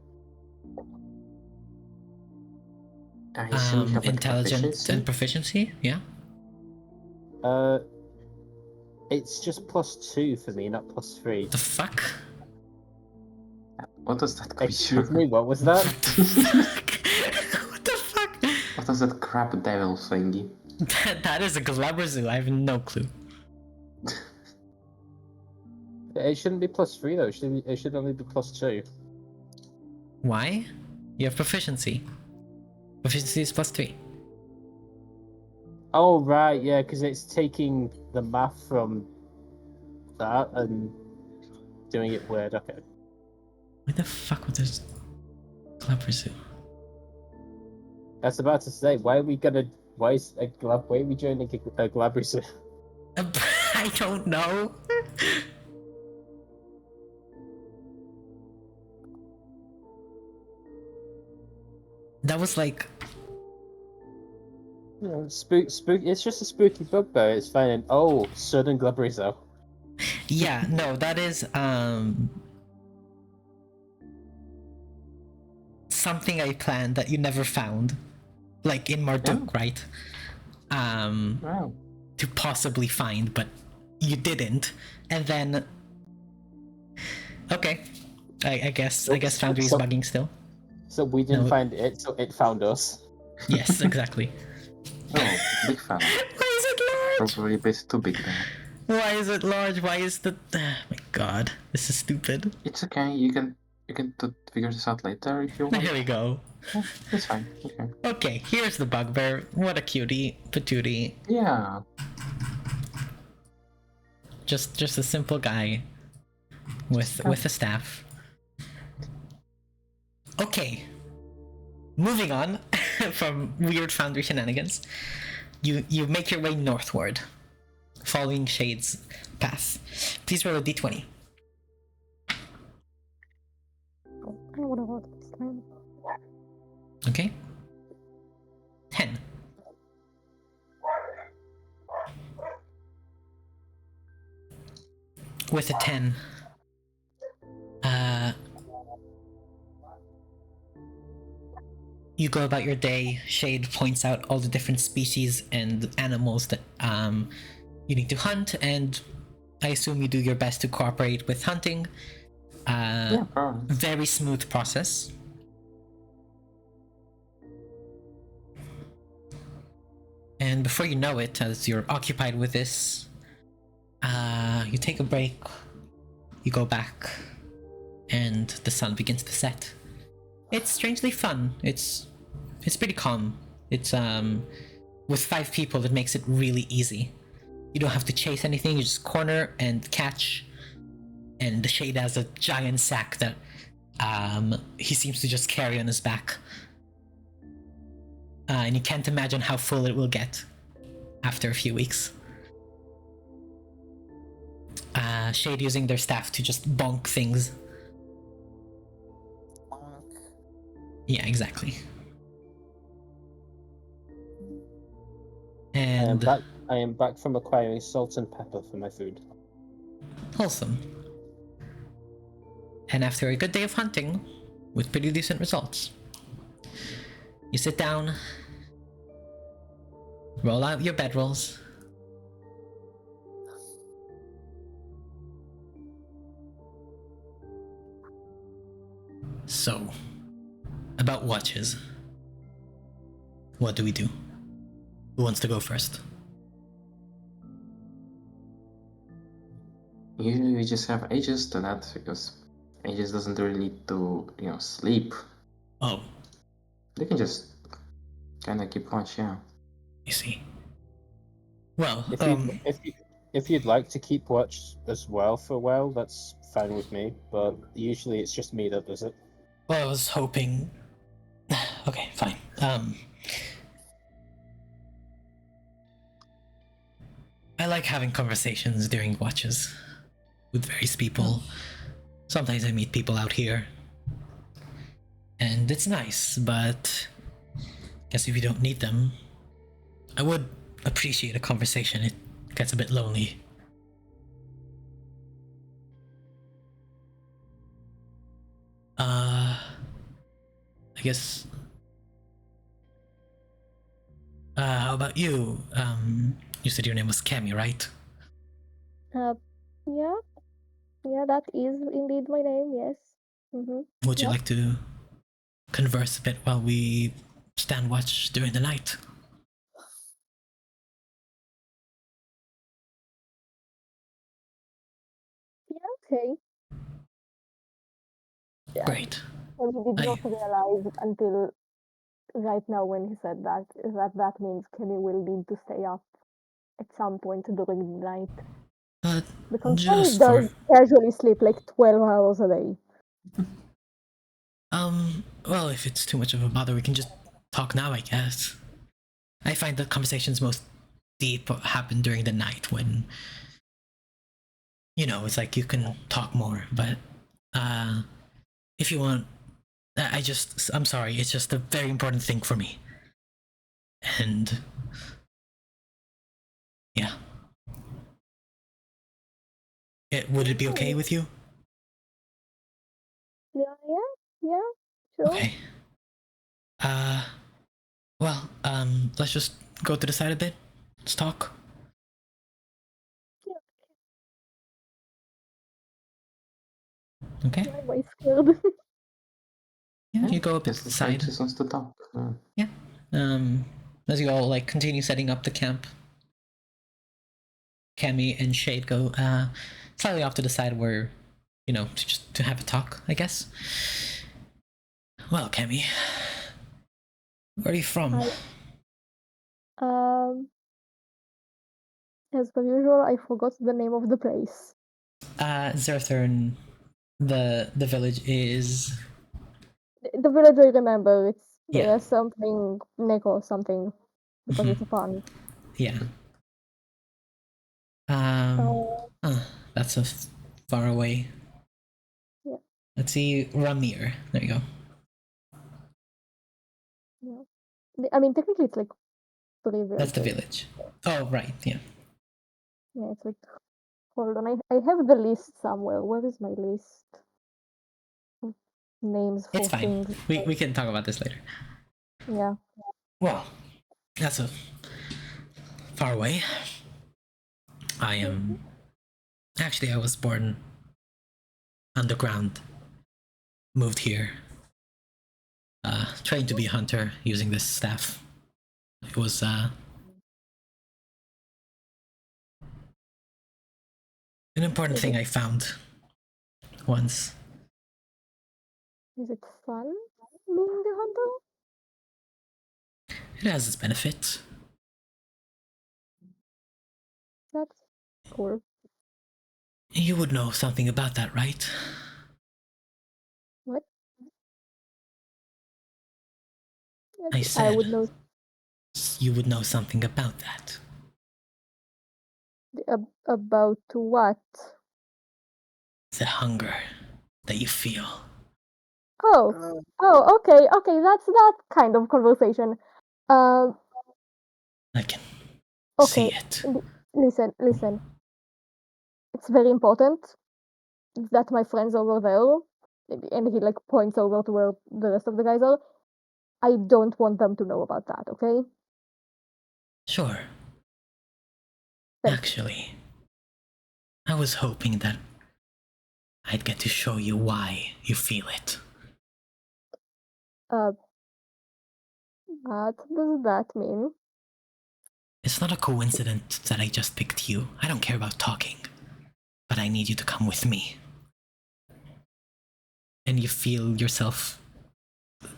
Speaker 4: I assume you have, like,
Speaker 1: Intelligence
Speaker 4: proficiency?
Speaker 1: and proficiency, yeah.
Speaker 5: It's just +2 for me, not +3.
Speaker 1: The fuck?
Speaker 4: What does that creature?
Speaker 5: Excuse me, what was that?
Speaker 1: What the fuck?
Speaker 4: What does that crap devil thingy?
Speaker 1: That is a Glabrezu, I have no clue.
Speaker 5: It shouldn't be +3 though. It should only be +2.
Speaker 1: Why? You have proficiency. Proficiency is +3.
Speaker 5: Oh right, yeah, because it's taking the math from that and doing it weird. Okay.
Speaker 1: Why the fuck was this? Clever Zoo.
Speaker 5: I was about to say, why are we joining a Glabrezu?
Speaker 1: I don't know. That was like,
Speaker 5: Spook. It's just a spooky bugbear. It's fine. And sudden Glabrezu.
Speaker 1: yeah, no, that is something I planned that you never found, like in Marduk, right?
Speaker 4: Wow.
Speaker 1: To possibly find, but you didn't, and then okay, I guess Foundry is bugging still.
Speaker 5: So we didn't
Speaker 1: No.
Speaker 5: find it, so it found us.
Speaker 1: Yes, exactly.
Speaker 4: Oh, big fan.
Speaker 1: Why is it large?
Speaker 4: Probably a bit too big there.
Speaker 1: Why is it large? Why is the? Oh my god, this is stupid.
Speaker 4: It's okay. You can figure this out later if you want.
Speaker 1: Here we go.
Speaker 4: Yeah, it's fine. Okay.
Speaker 1: Okay, here's the bugbear. What a cutie, patootie.
Speaker 4: Yeah.
Speaker 1: Just a simple guy with a staff. Okay. Moving on from weird Foundry shenanigans, you make your way northward, following Shade's path. Please roll a d20.
Speaker 2: I would have rolled this time.
Speaker 1: Okay. 10. With a 10, you go about your day. Shade points out all the different species and animals that you need to hunt, and I assume you do your best to cooperate with hunting.
Speaker 4: Yeah, probably.
Speaker 1: Very smooth process. And before you know it, as you're occupied with this, you take a break, you go back, and the sun begins to set. It's strangely fun. It's pretty calm. It's with 5 people, it makes it really easy. You don't have to chase anything. You just corner and catch. And the Shade has a giant sack that he seems to just carry on his back. And you can't imagine how full it will get after a few weeks. Shade using their staff to just bonk things.
Speaker 3: Bonk.
Speaker 1: Yeah, exactly. And
Speaker 5: I am back from acquiring salt and pepper for my food.
Speaker 1: wholesome. And after a good day of hunting, with pretty decent results, you sit down, roll out your bedrolls. So, about watches. What do we do? Who wants to go first?
Speaker 4: Usually we just have Aegis to that because Aegis doesn't really need to, sleep.
Speaker 1: Oh,
Speaker 4: They can just kind of keep watch, yeah.
Speaker 1: I see. Well,
Speaker 5: If you'd like to keep watch as well for a while, that's fine with me. But usually it's just me that does it.
Speaker 1: well, I was hoping. Okay, fine. I like having conversations during watches with various people. Sometimes I meet people out here, and it's nice, but I guess if you don't need them, I would appreciate a conversation. It gets a bit lonely. I guess. How about you? You said your name was Cammy, right?
Speaker 2: Yeah. Yeah, that is indeed my name, yes.
Speaker 1: Would you
Speaker 2: Yeah.
Speaker 1: like to converse a bit while we stand watch during the night?
Speaker 2: Yeah, okay. Yeah.
Speaker 1: Great.
Speaker 2: And we did not realize until right now when he said that means Kenny will need to stay up at some point during the night. Because Kenny
Speaker 1: Just
Speaker 2: does casually sleep like 12 hours a day.
Speaker 1: Well, if it's too much of a bother, we can just talk now, I guess. I find the conversations most deep happen during the night when, it's like you can talk more, but, if you want, I'm sorry, it's just a very important thing for me. And, yeah. Would it be okay with you?
Speaker 2: Yeah, sure.
Speaker 1: Okay. Well, let's just go to the side a bit. Let's talk. Okay.
Speaker 2: Why am I scared?
Speaker 1: Yeah, you go up to
Speaker 4: Yes,
Speaker 1: the
Speaker 4: the
Speaker 1: side.
Speaker 4: just wants to talk.
Speaker 1: Yeah. As you all continue setting up the camp, Cammy and Shade go slightly off to the side where, to have a talk, I guess. Well, Cammy, where are you from?
Speaker 2: As per usual, I forgot the name of the place.
Speaker 1: Zerthern, the village is.
Speaker 2: The village I remember, it's
Speaker 1: Yeah.
Speaker 2: something Neko something because it's a pun.
Speaker 1: Yeah. That's a far away.
Speaker 2: Yeah.
Speaker 1: Let's see, Ramir. There you go.
Speaker 2: Yeah. I mean, technically, it's like 3 villages.
Speaker 1: That's the village. Oh, right. Yeah.
Speaker 2: Yeah, it's like. Hold on, I have the list somewhere. Where is my list? Names for
Speaker 1: It's fine.
Speaker 2: things.
Speaker 1: We can talk about this later.
Speaker 2: Yeah.
Speaker 1: Well, that's a far away. I was born underground. Moved here. Trained to be a hunter using this staff. It was an important thing I found once.
Speaker 2: Is it fun being a hunter?
Speaker 1: It has its benefits.
Speaker 2: That's cool.
Speaker 1: You would know something about that, right?
Speaker 2: What?
Speaker 1: I said
Speaker 2: I would know
Speaker 1: you would know something about that.
Speaker 2: about what?
Speaker 1: The hunger that you feel.
Speaker 2: Okay, that's that kind of conversation.
Speaker 1: I can
Speaker 2: Okay,
Speaker 1: see it.
Speaker 2: listen. It's very important that my friends over there, and he like points over to where the rest of the guys are. I don't want them to know about that, okay?
Speaker 1: Sure.
Speaker 2: Thanks.
Speaker 1: Actually, I was hoping that I'd get to show you why you feel it.
Speaker 2: What does that mean?
Speaker 1: It's not a coincidence that I just picked you. I don't care about talking, but I need you to come with me. And you feel yourself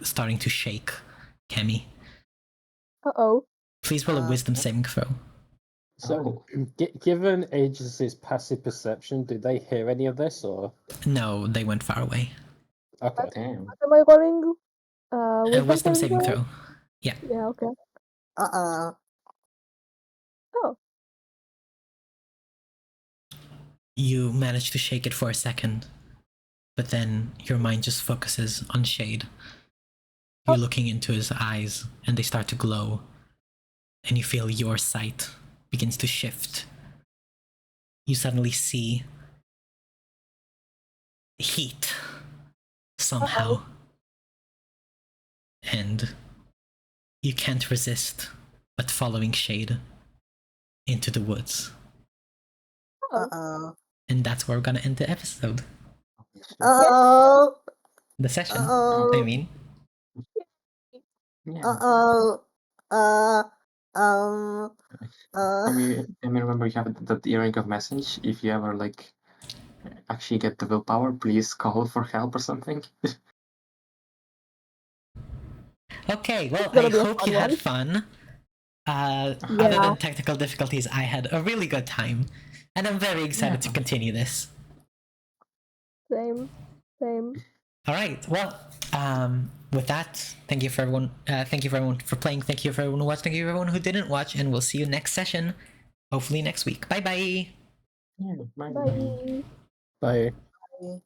Speaker 1: starting to shake, Cammy.
Speaker 2: Uh-oh.
Speaker 1: Please roll a wisdom saving throw.
Speaker 5: So, given Aegis' passive perception, did they hear any of this, or?
Speaker 1: No, they went far away.
Speaker 5: Okay.
Speaker 4: Damn.
Speaker 2: What am I rolling?
Speaker 1: Wisdom saving throw. Yeah.
Speaker 2: Yeah, okay.
Speaker 3: Uh-oh.
Speaker 2: Oh.
Speaker 1: You manage to shake it for a second, but then your mind just focuses on Shade. You're looking into his eyes, and they start to glow, and you feel your sight begins to shift. You suddenly see heat somehow.
Speaker 2: Uh-oh.
Speaker 1: And you can't resist but following Shade into the woods.
Speaker 3: Uh-oh.
Speaker 1: And that's where we're gonna end the episode.
Speaker 3: Uh-oh.
Speaker 1: The session,
Speaker 3: Uh-oh.
Speaker 1: I mean.
Speaker 4: Yeah.
Speaker 3: Uh-oh.
Speaker 4: I mean, remember you have that earring of message. If you ever actually get the willpower, please call for help or something.
Speaker 1: Okay, well,
Speaker 2: It's gonna
Speaker 1: I
Speaker 2: be a
Speaker 1: hope
Speaker 2: fun
Speaker 1: you had
Speaker 2: one.
Speaker 1: fun. Other
Speaker 2: Yeah.
Speaker 1: than technical difficulties, I had a really good time. And I'm very excited to continue this.
Speaker 2: Same.
Speaker 1: All right. Well, with that, thank you for everyone. Thank you for everyone for playing. Thank you for everyone who watched. Thank you for everyone who didn't watch. And we'll see you next session. Hopefully next week. Bye bye.
Speaker 4: Yeah, bye.
Speaker 2: Bye.
Speaker 5: Bye.
Speaker 3: Bye.